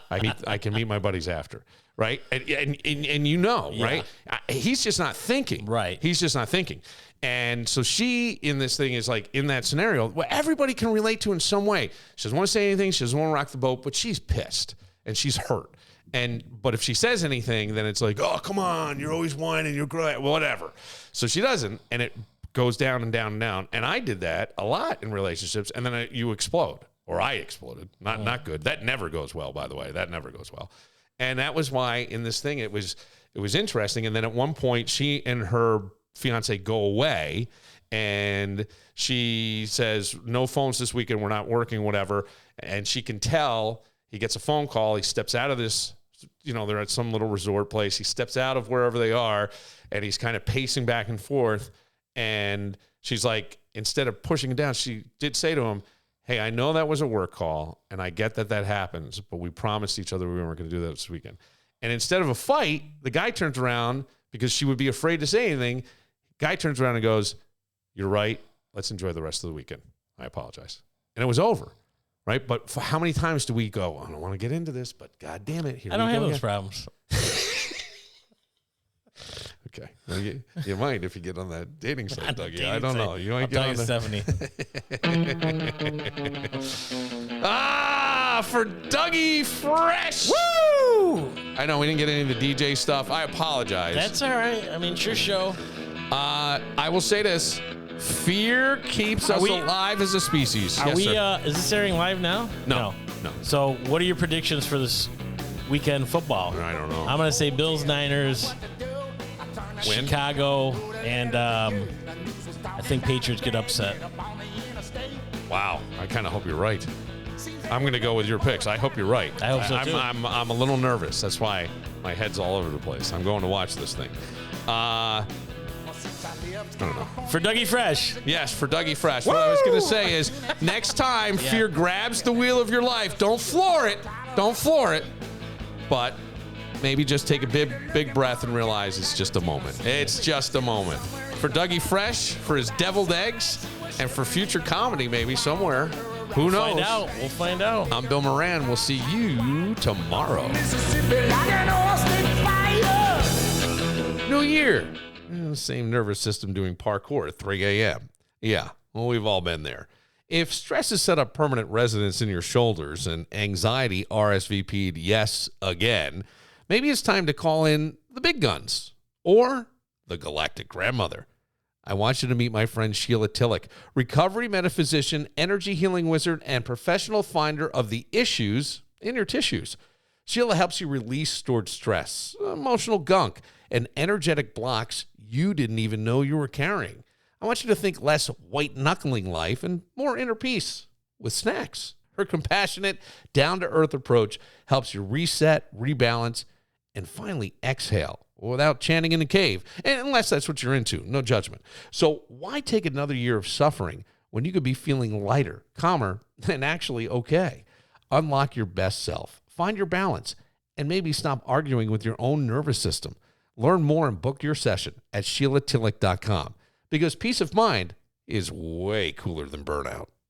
I can meet my buddies after, right? And you know, right? He's just not thinking. Right. He's just not thinking. And so she, in this thing, is like in that scenario, well, everybody can relate to in some way. She doesn't want to say anything. She doesn't want to rock the boat, but she's pissed and she's hurt. But if she says anything, then it's like, oh, come on, you're always whining, you're great, whatever. So she doesn't, and it goes down and down and down. And I did that a lot in relationships, and then you explode, or I exploded. Not good. That never goes well, by the way. That never goes well. And that was why in this thing it was interesting. And then at one point, she and her fiance go away, and she says, no phones this weekend, we're not working, whatever. And she can tell. He gets a phone call. He steps out of this, they're at some little resort place. He steps out of wherever they are, and he's kind of pacing back and forth. And she's like, instead of pushing him down, she did say to him, hey, I know that was a work call, and I get that happens, but we promised each other we weren't going to do that this weekend. And instead of a fight, the guy turns around, because she would be afraid to say anything. Guy turns around and goes, you're right. Let's enjoy the rest of the weekend. I apologize. And it was over. Right? But for how many times do we go, I don't want to get into this, but God damn it. I don't have those problems. Okay. Well, you might if you get on that dating site, Dougie. I don't know. You might get on Stephanie. For Dougie Fresh. Woo! I know we didn't get any of the DJ stuff. I apologize. That's all right. I mean, it's your show. I will say this. Fear keeps us alive as a species. Are we? Is this airing live now? No. So, what are your predictions for this weekend football? I don't know. I'm going to say Bills, Niners, Win. Chicago, and I think Patriots get upset. Wow. I kind of hope you're right. I'm going to go with your picks. I hope you're right. I hope so, too. I'm a little nervous. That's why my head's all over the place. I'm going to watch this thing. I don't know. For Dougie Fresh. Yes, for Dougie Fresh. Woo! What I was going to say is, next time fear grabs the wheel of your life, don't floor it. Don't floor it. But maybe just take a big breath and realize it's just a moment. It's just a moment. For Dougie Fresh, for his deviled eggs, and for future comedy maybe somewhere. Who knows? We'll find out. I'm Bill Moran. We'll see you tomorrow. New year. Same nervous system doing parkour at 3 a.m. Yeah, well, we've all been there. If stress has set up permanent residence in your shoulders and anxiety RSVP'd yes again, maybe it's time to call in the big guns or the galactic grandmother. I want you to meet my friend Sheila Tillich, recovery metaphysician, energy healing wizard, and professional finder of the issues in your tissues. Sheila helps you release stored stress, emotional gunk, and energetic blocks you didn't even know you were carrying. I want you to think less white-knuckling life and more inner peace with snacks. Her compassionate, down-to-earth approach helps you reset, rebalance, and finally exhale without chanting in a cave, unless that's what you're into. No judgment. So why take another year of suffering when you could be feeling lighter, calmer, and actually okay? Unlock your best self, find your balance, and maybe stop arguing with your own nervous system. Learn more and book your session at SheilaTillich.com, because peace of mind is way cooler than burnout.